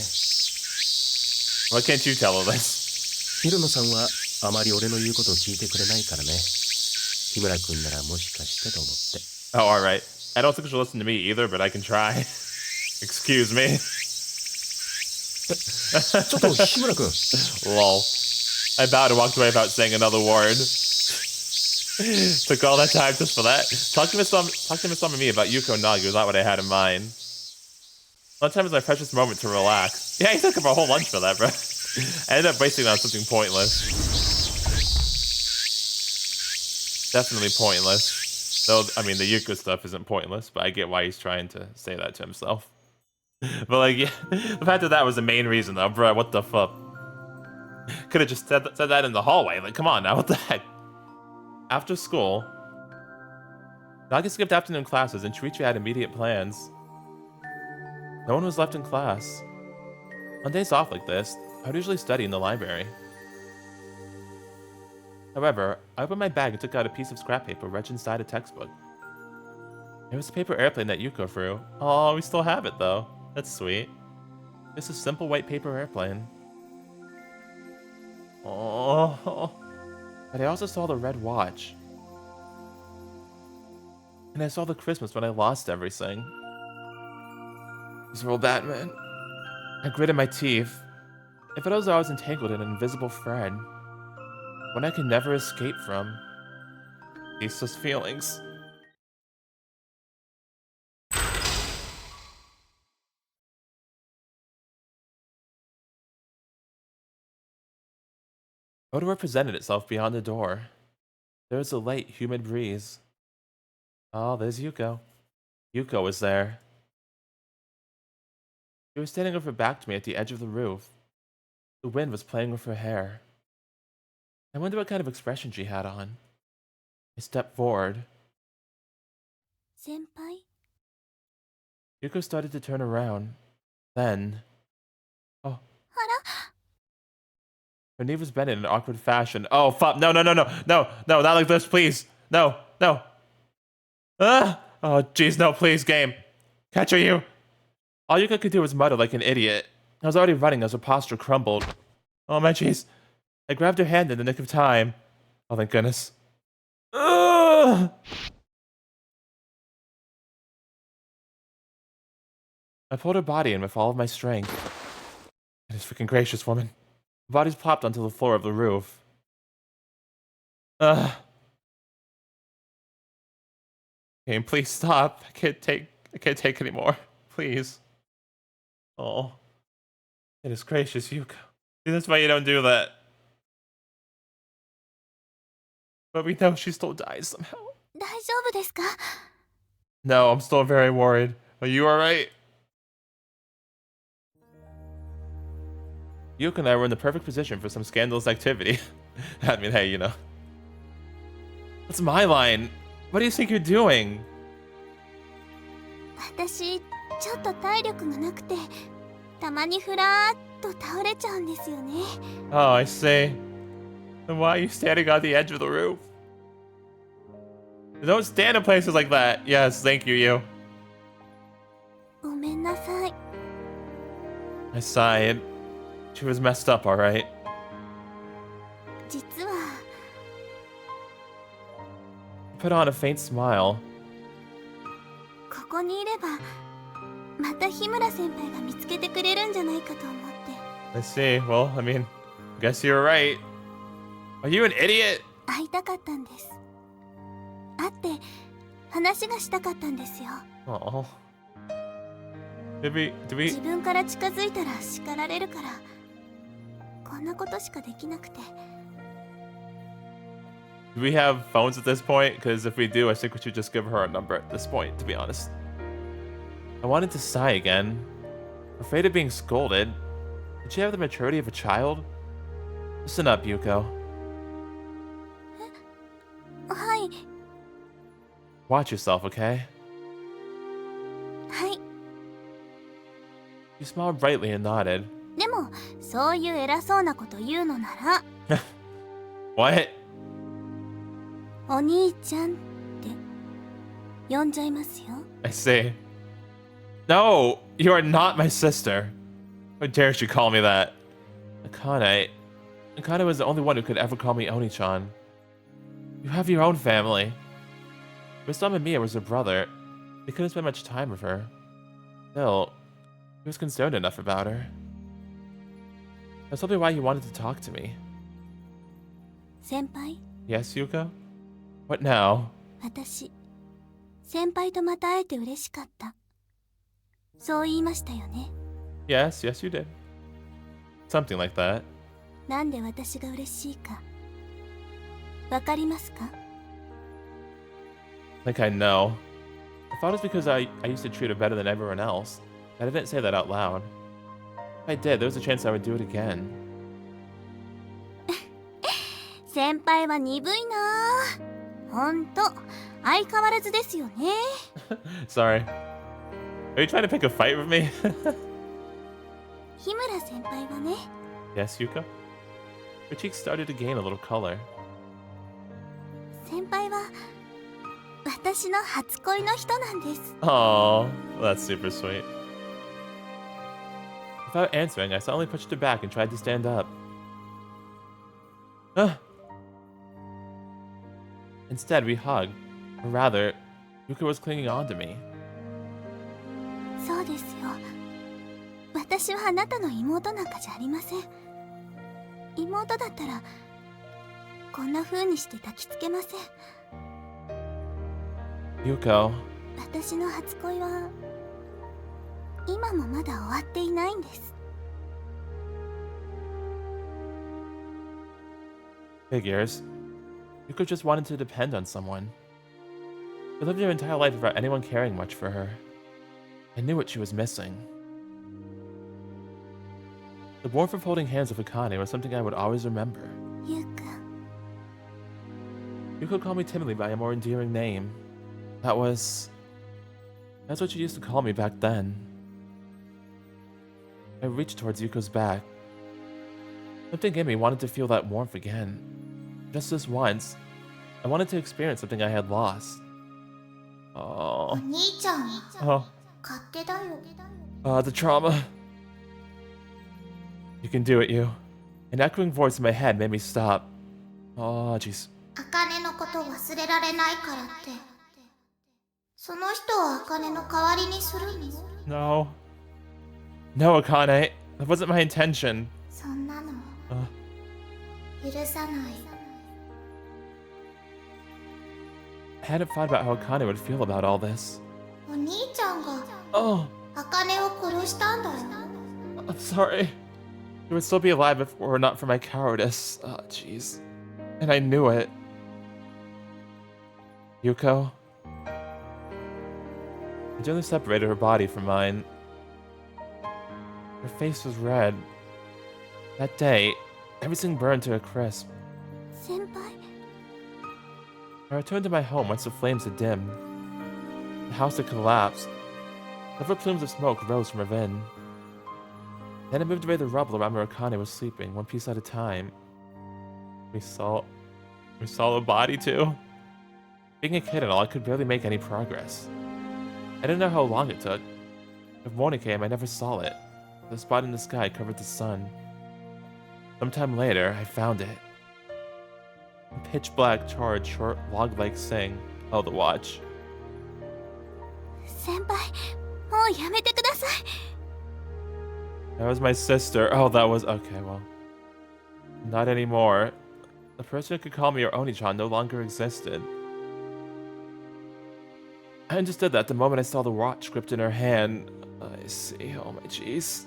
Why can't you tell her this? 広野さんはあまり俺の言うことを聞いてくれないからね。日村君ならもしかしてと思って。Oh, alright. I don't think she'll listen to me either, but I can try. Excuse me. ちょっと日村君。Lol. I bowed and walked away without saying another word. Took all that time just for that. Talk to Miss and me about Yuuko Nagu is not what I had in mind. Lunchtime is my precious moment to relax. Yeah, he took up a whole lunch for that, bro. I ended up wasting it on something pointless. Definitely pointless. Though, I mean, the Yuuko stuff isn't pointless, but I get why he's trying to say that to himself. But, like, yeah, the fact that was the main reason, though, bro, what the fuck? Could have just said that in the hallway. Like, come on now, what the heck? After school, Naga skipped afternoon classes and Shuichi had immediate plans. No one was left in class. On days off like this, I would usually study in the library. However, I opened my bag and took out a piece of scrap paper wedged inside a textbook. It was a paper airplane that Yuuko threw. Oh, we still have it though. That's sweet. Just a simple white paper airplane. Oh, but I also saw the red watch. And I saw the Christmas when I lost everything. These were all Batman. I gritted my teeth. It felt as though I was entangled in an invisible thread. One I could never escape from. Ceaseless feelings. Odor presented itself beyond the door. There was a light, humid breeze. Oh, there's Yuuko. Yuuko was there. She was standing with her back to me at the edge of the roof. The wind was playing with her hair. I wonder what kind of expression she had on. I stepped forward. 先輩 Yuuko started to turn around. Then... Oh. あら Her knee was bent in an awkward fashion. Oh, fuck. No, no, no, no. No, no, not like this, please. No, no. Ah! Oh, jeez, no, please, game. Catch her, you. All Yuuko could do was mutter like an idiot. I was already running as her posture crumbled. Oh, my jeez. I grabbed her hand in the nick of time. Oh, thank goodness. Ugh! I pulled her body in with all of my strength. Goodness freaking gracious, woman. The bodies plopped onto the floor of the roof. Game, please stop. I can't take anymore. Please. Oh. Goodness gracious, Yuuko. See, that's why you don't do that. But we know she still dies somehow. 大丈夫ですか No, I'm still very worried. Are you alright? Yuuko and I were in the perfect position for some scandalous activity. I mean, hey, you know. That's my line. What do you think you're doing? 私ちょっと体力がなくてたまにふらーっと倒れちゃうんですよね Oh, I see. Then why are you standing on the edge of the roof? Don't stand in places like that. Yes, thank you, you. ごめんなさい I sighed. She was messed up, alright. 実は I put on a faint smile. ここにいればまた日村先輩が見つけてくれるんじゃないかと思って I see. Well, I mean, guess you're right. Are you an idiot? 会いたかったんです会って話がしたかったんですよ Oh. Did we... 自分から近づいたら叱られるからこんなことしかできなくて Do we have phones at this point? Because if we do, I think we should just give her a number at this point, to be honest. I wanted to sigh again. Afraid of being scolded. Did she have the maturity of a child? Listen up, Yuuko. はい Watch yourself, okay? はい She smiled brightly and nodded. でもそういう偉そうなこと言うのなら What? お兄ちゃんって呼んじゃいますよ I see. No, you are not my sister. How dare she call me that? Akane was the only one who could ever call me Oni-chan. You have your own family. Wisdom and Mia was her brother. They couldn't spend much time with her. Still, he was concerned enough about her. That's probably why he wanted to talk to me. 先輩 Yes, Yuuko? What now? 私先輩とまた会えて嬉しかったそう言いましたよね Yes, yes you did. Something like that. なんで私が嬉しいかわかりますか Like I know. I thought it was because I used to treat her better than everyone else. I didn't say that out loud. If I did, there was a chance I would do it again. 先輩は鈍いなほんと相変わらずですよね。 Sorry. Are you trying to pick a fight with me? 日村先輩はね、 Yes, Yuko? Her cheeks started to gain a little color. 先輩は私の初恋の人なんです。 Aww, that's super sweet. Without answering, I suddenly pushed her back and tried to stand up. Instead, we hugged. Or rather, Yuko was clinging on to me. そうですよ。私はあなたの妹なんかじゃありません。妹だったらこんな風にして抱きつけません。 Yuko, 私の初恋は今もまだ終わっていないんです。 figures. Yuko just wanted to depend on someone. She lived her entire life without anyone caring much for her. I knew what she was missing. The warmth of holding hands with Akane was something I would always remember. ゆうくん、 Yuko called me timidly by a more endearing name. That's what she used to call me back then. I reached towards Yuko's back. Something in me wanted to feel that warmth again. Just this once, I wanted to experience something I had lost. お Oh, 兄ちゃんは oh, 勝手だよ。 the trauma. You can do it, you. An echoing voice in my head made me stop. Oh, jeez. 茜のこと忘れられないからって、その人を茜の代わりにするの？ No. No, Akane. That wasn't my intention. そんなの Uh, 許さない。 I hadn't thought about how Akane would feel about all this. お兄ちゃんが Oh, 茜を殺したんだよ。 I'm sorry. She would still be alive if it were not for my cowardice. Oh, jeez. And I knew it. Yuko. I gently separated her body from mine. Her face was red. That day, everything burned to a crisp. 先輩、 I returned to my home once the flames had dimmed. The house had collapsed. Several plumes of smoke rose from within. Then I moved away the rubble around where Akane was sleeping, one piece at a time. We saw a body too. Being a kid and all, I could barely make any progress. I didn't know how long it took. If morning came, I never saw it. The spot in the sky covered the sun. Sometime later, I found it. A pitch black, charred, short, log-like thing held the watch. 先輩、もうやめてください。 That was my sister. Oh, that was... Okay, well. Not anymore. The person who could call me your Oni-chan no longer existed. I understood that the moment I saw the watch gripped in her hand. I see. Oh my jeez.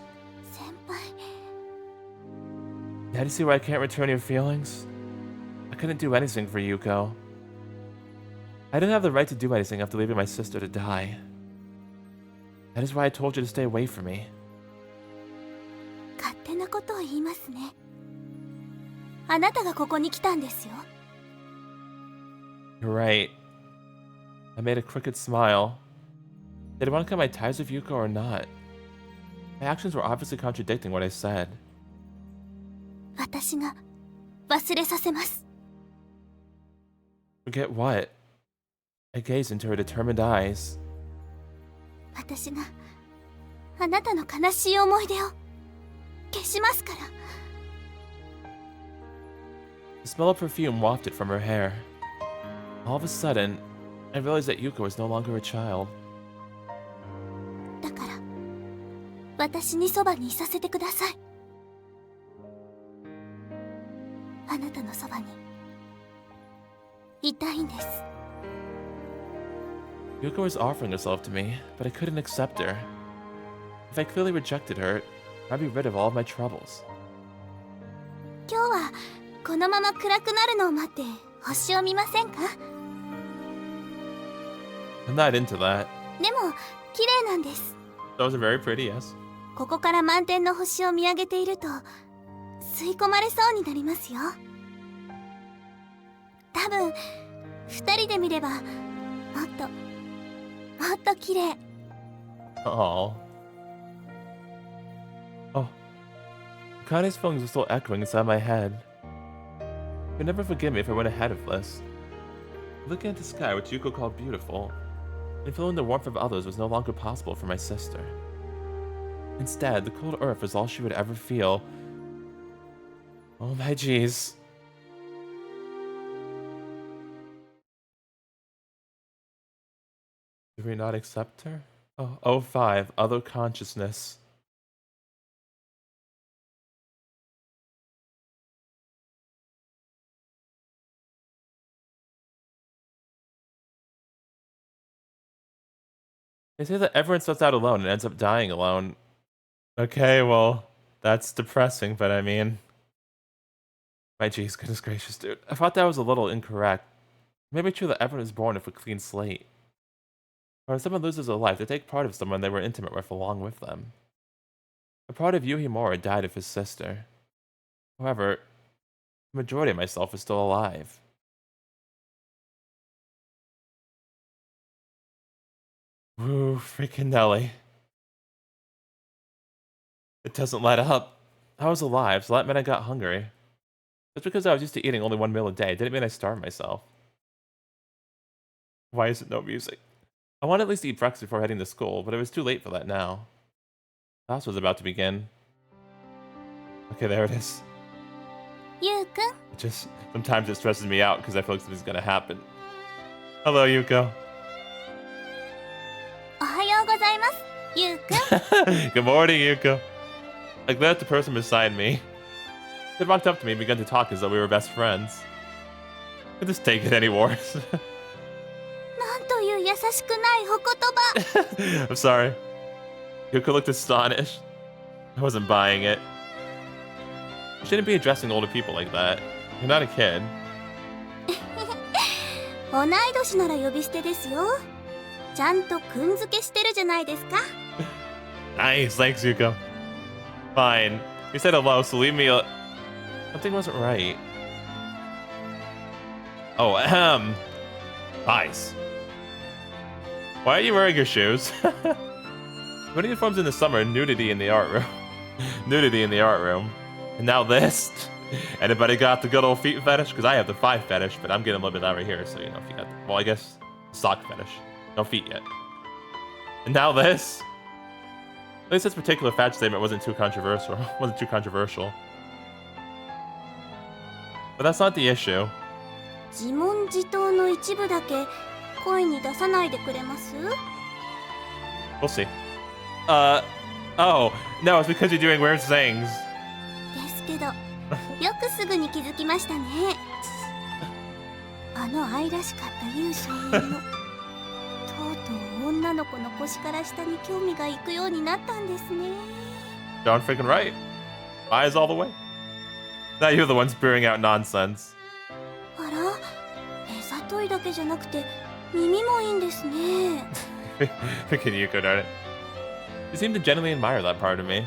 先輩、 Now do you see why I can't return your feelings? I couldn't do anything for Yuko. I didn't have the right to do anything after leaving my sister to die. That is why I told you to stay away from me. 勝手なことを言いますね。あなたがここに来たんですよ。 You're right. I made a crooked smile. Did I want to cut my ties with Yuko or not? My actions were obviously contradicting what I said. 私が忘れさせます。 Forget what? I gazed into her determined eyes. 私があなたの悲しい思い出を消しますから。 The smell of perfume wafted from her hair. All of a sudden, I realized that Yuko was no longer a child. だから私にそばにいさせてください。あなたのそばにいたいんです。 Yuko was offering herself to me, but I couldn't accept her. If I clearly rejected her, I'd be rid of all of my troubles. 今日はこのまま暗くなるのを待って星を見ませんか？ I'm not into that. でも綺麗なんです。 Those are very pretty, yes. ここから満天の星を見上げていると吸い込まれそうになりますよ。多分2人で見ればもっと綺麗。 Oh. Oh. Kane's feelings are still echoing inside my head. You'll never forgive me if I went ahead of this. Looking at the sky, which Yuuko called beautiful, and feeling the warmth of others was no longer possible for my sister. Instead, the cold earth was all she would ever feel. Oh my jeez. Did we not accept her? Oh, 05, other consciousness. They say that everyone starts out alone and ends up dying alone. Okay, well, that's depressing, but I mean... My geez, goodness gracious, dude. I thought that was a little incorrect. Maybe true that everyone is born with a clean slate. Or when someone loses a life, they take part of someone they were intimate with along with them. A part of Yuhimura died of his sister. However, the majority of myself is still alive. Woo, freaking Nelly. It doesn't let up. I was alive, so that meant I got hungry. Just because I was used to eating only one meal a day didn't mean I starved myself. Why is it no music? I wanted at least to eat breakfast before heading to school, but it was too late for that now. Class was about to begin. Okay, there it is. Yuuko, Sometimes it stresses me out because I feel like something's gonna happen. Hello, Yuuko. おはようございます、Yuuko. Good morning, Yuuko. I glared at the person beside me. They walked up to me and began to talk as though we were best friends. I just take it any worse. なんという優しくないお言葉。 I'm sorry. Yuuko looked astonished. I wasn't buying it. You shouldn't be addressing older people like that. You're not a kid. 同い年なら呼び捨てですよ。ちゃんとくんづけしてるじゃないですか。 Nice, thanks, Yuuko. Fine. You said hello, so leave me a... Something wasn't right. Oh, ahem. Nice. Why are you wearing your shoes? When uniforms in the summer, nudity in the art room. Nudity in the art room. And now this. Anybody got the good old feet fetish? Because I have the 5 fetish, but I'm getting a little bit over here, so you know if you got the... Well, I guess sock fetish. No feet yet. And now this. At least this particular fetch statement wasn't too controversial. But that's not the issue. 自問自答の一部だけ声に出さないでくれます？ We'll see. Oh, no, it's because you're doing weird things. ですけど、よくすぐに気づきましたね。あの愛らしかった優少年も、とうとう女の子の腰から下に興味がいくようになったんですね。Darn freaking right. Eyes all the way. Now you're the one spewing out nonsense. あら、目ざといだけじゃなくて耳もいいんですね。Freaking Yuuko, darn it. You seem to genuinely admire that part of me.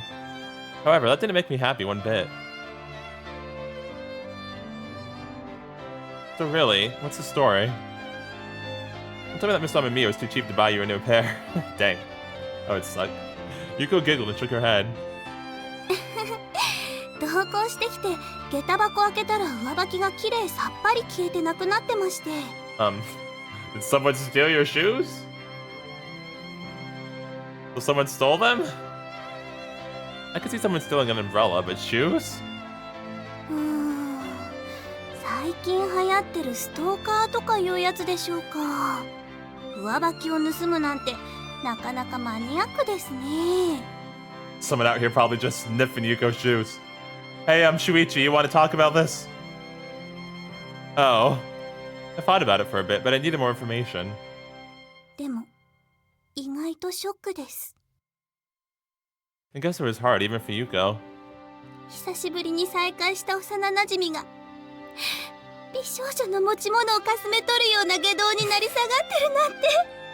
However, that didn't make me happy one bit. So really, what's the story? Don't tell me that Miss Mia was too cheap to buy you a new pair. Dang. That would suck. Yuuko giggled and shook her head. 同行してきて下駄箱開けたら上履きがきれいさっぱり消えてなくなってまして。Did someone steal your shoes? So someone stole them? I could see someone stealing an umbrella, but shoes? 最近流行ってるストーカーとかいうやつでしょうか。上履きを盗むなんてなかなかマニアックですね。 Someone out here probably just sniffing Yuko's shoes. Hey, I'm Shuichi, you want to talk about this? Oh. I thought about it for a bit, but I needed more information. でも意外とショックです。 I guess it was hard, even for Yuuko. 久しぶりに再会した幼なじみが美少女の持ち物をかすめ取るような下道になり下がってるなんて。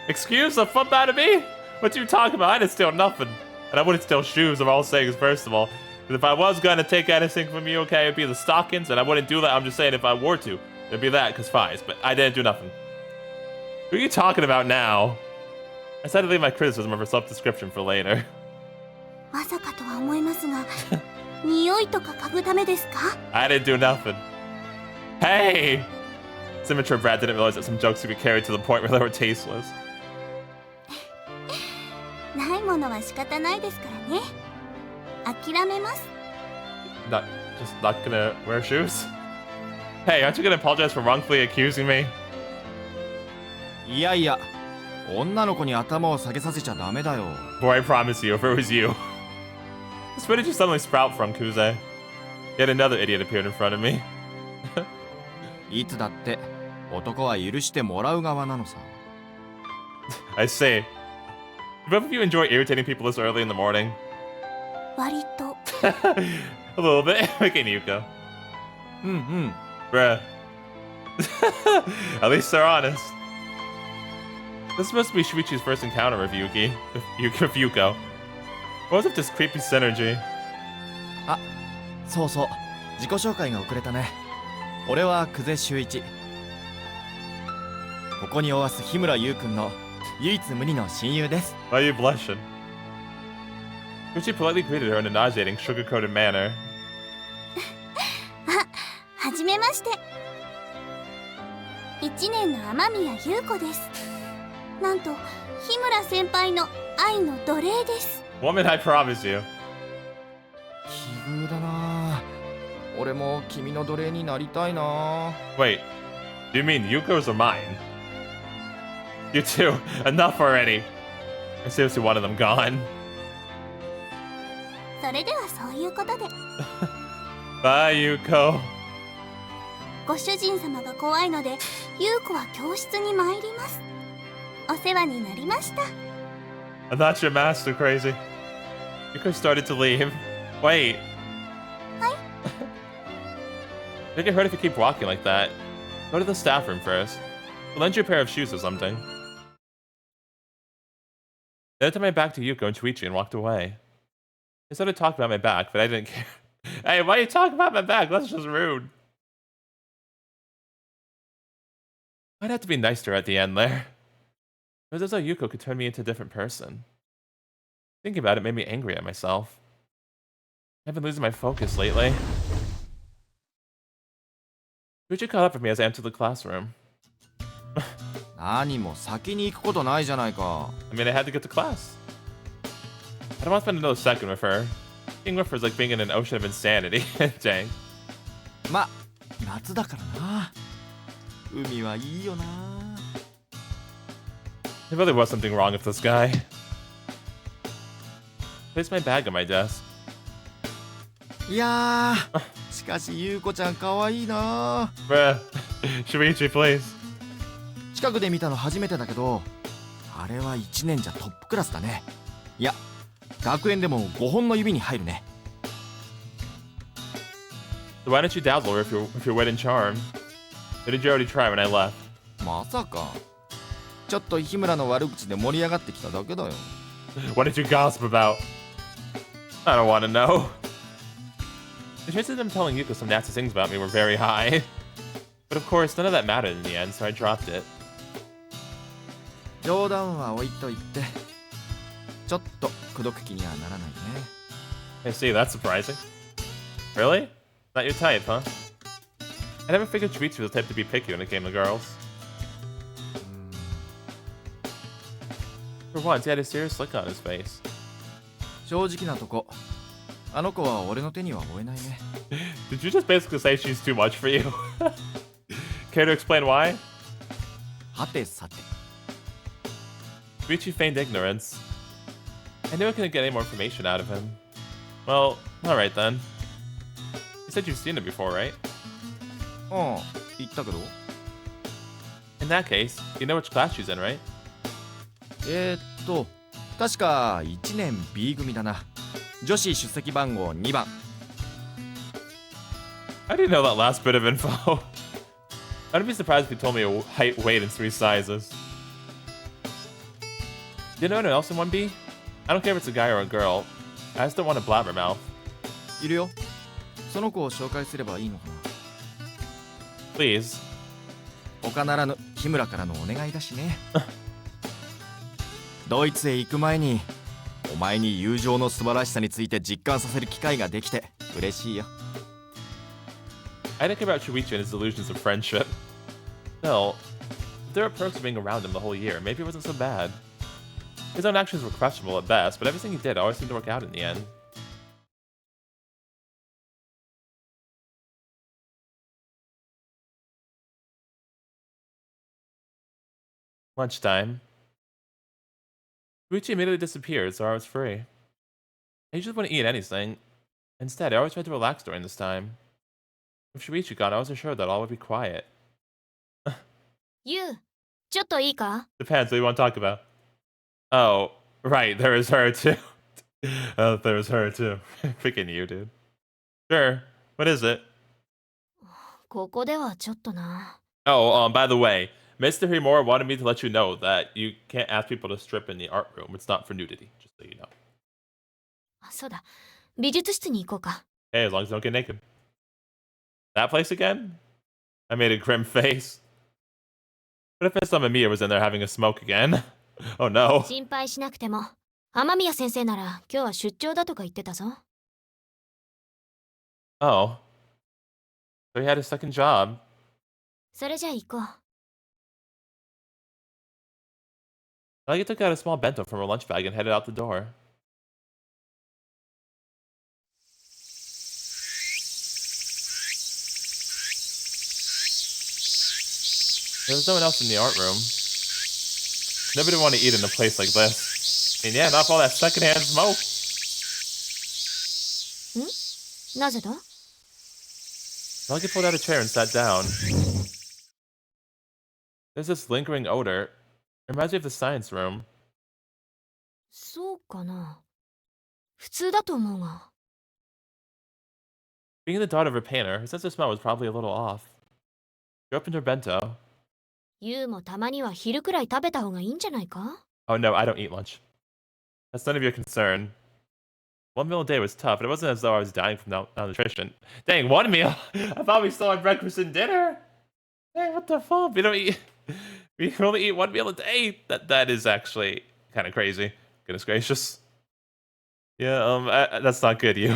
Excuse the fuck out of me? What you talking about? I didn't steal nothing. And I wouldn't steal shoes of all things, first of all. Because if I was gonna take anything from you, okay, it'd be the stockings, and I wouldn't do that. I'm just saying if I were to, it'd be that, because fines. But I didn't do nothing. Who are you talking about now? I decided to leave my criticism of her self-description for later. まさかとは思いますが、匂いとか嗅ぐためですか？ I didn't do nothing. Hey! Immature Brad didn't realize that some jokes could be carried to the point where they were tasteless. ないものは仕方ないですからね。諦めます。 Just not gonna wear shoes? Hey, aren't you gonna apologize for wrongfully accusing me? いやいや、女の子に頭を下げさせちゃダメだよ。 Boy, I promise you, if it was you. Where did you suddenly sprout from, Kuze? Yet another idiot appeared in front of me. いつだって男は許してもらう側なのさ。I see. Do both of you enjoy irritating people this early in the morning? 割と。A little bit. Okay, Yuuko. うんうん。 Bruh. At least they're honest. This is supposed to be Shuichi's first encounter with Yuuko. What was with this creepy synergy? あ、そうそう。自己紹介が遅れたね。俺は久世修一。ここにおわす日村優くんの唯一無二の親友です。Why are you blushing? Shuichi politely greeted her in a nauseating, sugar-coated manner. はじめまして。1年の雨宮優子です。なんと日村先輩の愛の奴隷です。 Woman, I promise you. 奇遇だな。俺も君の奴隷になりたいな。 Wait, do you mean Yuuko's or mine? You two, enough already. I seriously wanted them gone. それではそういうことで。Bye, Yuuko. ご主人様が怖いので、優子は教室に参ります。お世話になりました。 I thought your master crazy. Yuuko started to leave. Wait. Hi. You'll get hurt if you keep walking like that. Go to the staff room first. We'll lend you a pair of shoes or something. Then I turned my back to Yuuko and Shuichi and walked away. They started talking about my back, but I didn't care. Hey, why are you talking about my back? That's just rude. I'd have to be nice to her at the end there. It was as though Yuuko could turn me into a different person. Thinking about it made me angry at myself. I've been losing my focus lately. Shuichi caught up with me as I entered the classroom. 何も先に行くことないじゃないか。 I mean, I had to get to class. I don't want to spend another second with her. Being with her is like being in an ocean of insanity. Dang. ま、夏だからな。海はいいよな。 There really was something wrong with this guy. Placed my bag on my desk. いやー、しかし優子ちゃんかわいいな。 Bruh. Shuichi, please. 近くで見たの初めてだけど、あれは1年じゃトップクラスだね。いや、学園でも5本の指に入るね。 So why don't you dazzle her with your wedding charm? Or did you already try when I left? まさか。ちょっと日村の悪口で盛り上がってきただけだよ。What did you gossip about? I don't want to know. The chances of them telling Yuuko some nasty things about me were very high. But of course, none of that mattered in the end, so I dropped it. 冗談は置いといて、ちょっと口説く気にはならないね。 I see, that's surprising. Really? Not your type, huh? I never figured Shuichi was the type to be picky when it came to girls. For once, he had a serious look on his face. 正直なとこ、あの子は俺の手には負えないね。 Did you just basically say she's too much for you? Care to explain why? はてさて。 Shuichi feigned ignorance. I knew I couldn't get any more information out of him. Well, alright then. You said you've seen him before, right? うん、言ったけど。In that case, you know which class she's in, right? 確か1年 B 組だな。女子出席番号2番。I didn't know that last bit of info. I'd be surprised if you told me a height, weight, and 3 sizes. Do you know anyone else in 1B? I don't care if it's a guy or a girl. I just don't want a blabbermouth. いるよ。その子を紹介すればいいのかな。 Please. 他ならぬ日村からのお願いだしね。ドイツへ行く前にお前に友情の素晴らしさについて実感させる機会ができて嬉しいよ。 I didn't care about Shuichi and his illusions of friendship. Still, there were perks of being around him the whole year. Maybe it wasn't so bad. His own actions were questionable at best, but everything he did always seemed to work out in the end. Lunchtime. Shuichi immediately disappeared, so I was free. I usually wouldn't eat anything. Instead, I always tried to relax during this time. With Shuichi gone, I wasn't sure that all would be quiet. ユウ、ちょっといいか？ Depends, what do you want to talk about? Oh, right, there is her too. Oh, there was her too. Freaking you, dude. Sure, what is it? ここではちょっとな。 Oh, by the way, Mr. Himura wanted me to let you know that you can't ask people to strip in the art room. It's not for nudity, just so you know. そうだ、美術室に行こうか。 Hey, as long as you don't get naked. That place again? I made a grim face. What if Miss Amamiya was in there having a smoke again? Oh no. 心配しなくても、雨宮先生なら今日は出張だとか言ってたぞ。 Oh. So he had a second job. それじゃあ行こう。 Nagi took out a small bento from her lunch bag and headed out the door. There was no one else in the art room. Nobody would want to eat in a place like this. I mean, yeah, not for all that secondhand smoke. なぜだ？ Nagi pulled out a chair and sat down. There's this lingering odor. It reminds me of the science room. そうかな。普通だと思うが。 Being the daughter of a painter, her sense of smell was probably a little off. She opened her bento. ユウもたまには昼くらい食べた方がいいんじゃないか？ Oh no, I don't eat lunch. That's none of your concern. One meal a day was tough, but it wasn't as though I was dying from malnutrition. Dang, one meal? I thought we still had breakfast and dinner. Dang, what the fuck? We don't eat. We can only eat one meal a day. That is actually kind of crazy. Goodness gracious. Yeah, that's not good, you.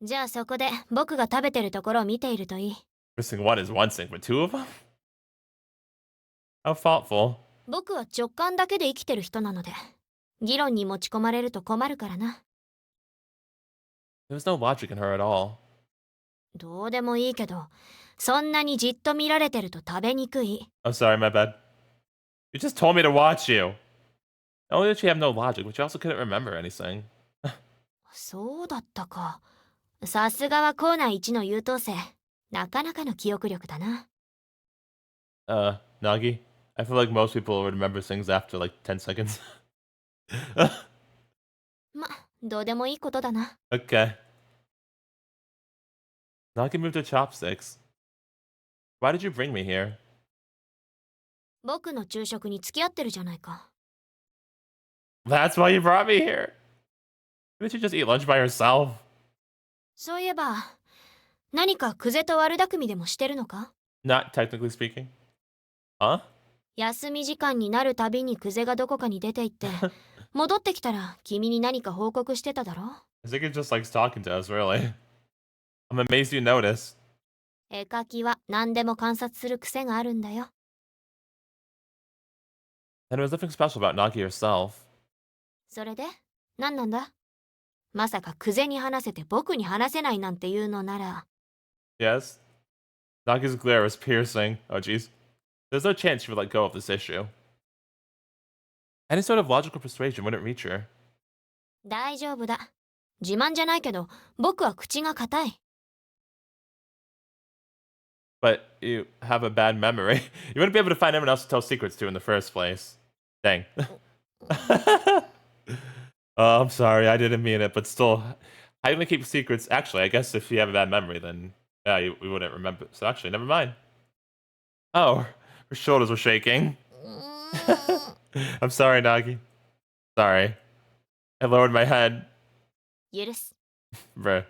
じゃあそこで僕が食べてるところを見ているといい。 Missing one is one thing, but two of them? How thoughtful. 僕は直感だけで生きてる人なので、議論に持ち込まれると困るからな。 There was no logic in her at all. どうでもいいけど、そんなにじっと見られてると食べにくい。 I'm sorry, my bad. You just told me to watch you. Not only did she have no logic, but she also couldn't remember anything. そうだったか。さすがは校内一の優等生。なかなかの記憶力だな。 Nagi, I feel like most people would remember things after like 10 seconds. ま、どうでもいいことだな。 Okay. Nagi moved her chopsticks. Why did you bring me here? 僕の昼食に付き合ってるじゃないか。 That's why you brought me here. Couldn't you just eat lunch by yourself? そういえば、何かクゼと悪巧みでもしてるのか？ Not technically speaking. Huh? 休み時間になるたびにクゼがどこかに出て行って、戻ってきたら君に何か報告してただろ？ I think it just likes talking to us, really. I'm amazed you noticed. 絵描きは何でも観察する癖があるんだよ。 And there was nothing special about Nagi herself. それで何なんだ？まさかクゼに話せて僕に話せないなんて言うのなら。 Yes? Nagi's glare was piercing. Oh, jeez. There's no chance she would let go of this issue. Any sort of logical persuasion wouldn't reach her. 大丈夫だ。自慢じゃないけど、僕は口が硬い。 But you have a bad memory. You wouldn't be able to find anyone else to tell secrets to in the first place. Dang. Oh, I'm sorry, I didn't mean it, but still, how are you gonna keep secrets? Actually, I guess if you have a bad memory, then yeah, we wouldn't remember. So actually, never mind. Oh, her shoulders were shaking. I'm sorry, Nagi. Sorry. I lowered my head. 許す。 Bruh.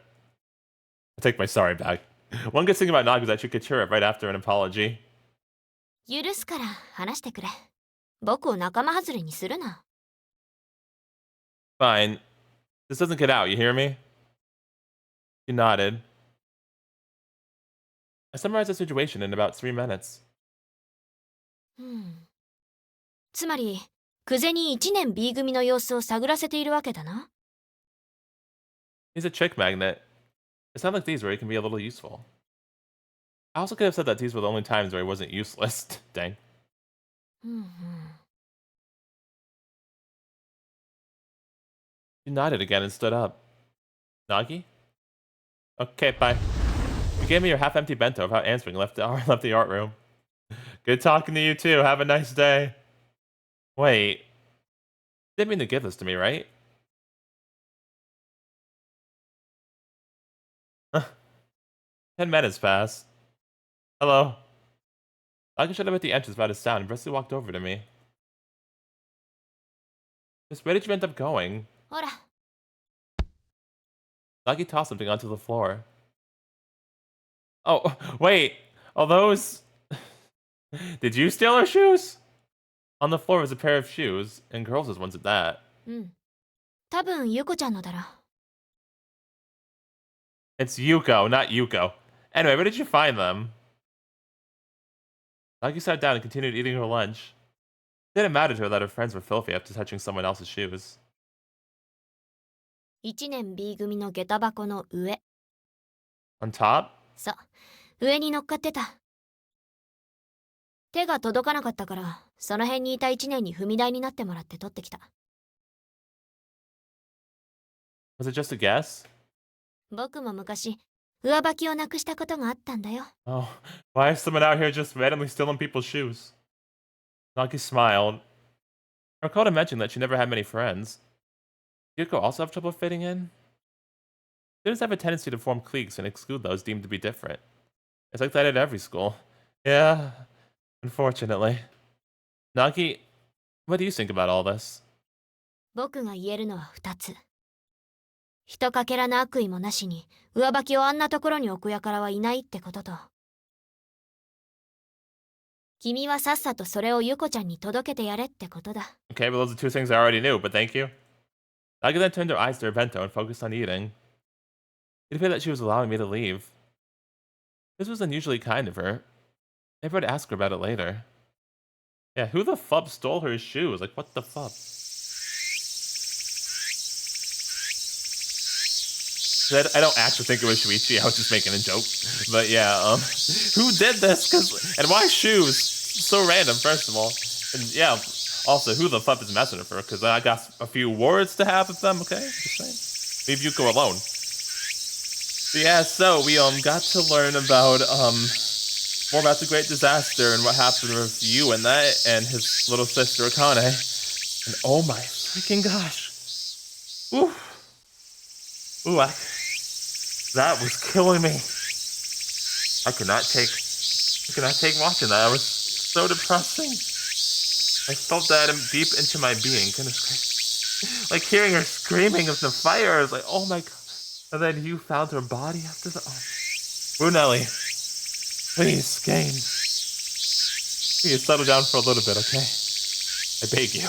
I take my sorry back. One good thing about Nagi is that she could cheer up right after an apology. 許すから話してくれ。僕を仲間外れにするな。Fine. This doesn't get out, you hear me? She nodded. I summarized the situation in about 3 minutes. つまり、久世に1年 B 組の様子を探らせているわけだな。He's a trick magnet. It's not like these where he can be a little useful. I also could have said that these were the only times where he wasn't useless. Dang. She nodded again and stood up. Nagi? Okay, bye. You gave me your half-empty bento without answering, left the art room. Good talking to you too. Have a nice day. Wait. You didn't mean to give this to me, right? 10 minutes passed. Hello. Nagi showed up at the entrance without a sound and briskly walked over to me. Just where did you end up going? ほら。Nagi tossed something onto the floor. Oh, wait. Are those... Did you steal her shoes? On the floor was a pair of shoes, and girls' ones at that. 多分ユコちゃんのだろ。It's Yuuko, not Yuuko. Anyway, where did you find them? Nagi sat down and continued eating her lunch. It didn't matter to her that her friends were filthy after touching someone else's shoes. 1年 B 組の下駄箱の上。On top? そう、上に乗っかってた。手が届かなかったから、その辺にいた1年に踏み台になってもらって取ってきた。Was it just a guess? 僕も昔、上履きをなくしたことがあったんだよ。Oh, why is someone out here just randomly stealing people's shoes? Nagi smiled. I recalled her mentioning that she never had many friends. Did Yuuko also have trouble fitting in? Students have a tendency to form cliques and exclude those deemed to be different. It's like that at every school. Yeah, unfortunately. Nagi, what do you think about all this? 僕が言えるのは2つ。ひとかけらの悪意もなしに、上履きをあんなところに置く輩はいないってことと。君はさっさとそれをユコちゃんに届けてやれってことだ。Okay, well those are two things I already knew, but thank you. Nagi then turned her eyes to her bento and focused on eating. It appeared that she was allowing me to leave. This was unusually kind of her. Maybe I'd ask her about it later. Yeah, who the fuck stole her shoes? Like, what the fuck? I don't actually think it was Shuichi. I was just making a joke. But yeah, who did this? And why shoes? So random, first of all. And yeah, also, who the fuck is messing with her? Because I got a few words to have with them, okay? Just saying. Leave Yuuko alone. But yeah, so we got to learn about more about the Great Disaster and what happened with you and that and his little sister Akane. And oh my freaking gosh. Ooh. Ooh, that was killing me. I could not take watching that. It was so depressing. I felt that deep into my being. Goodness gracious. Like hearing her screaming of the fire. I was like, oh my god. And then you found her body after the... Oh. Brunelli. Please, game. Please settle down for a little bit, okay? I beg you.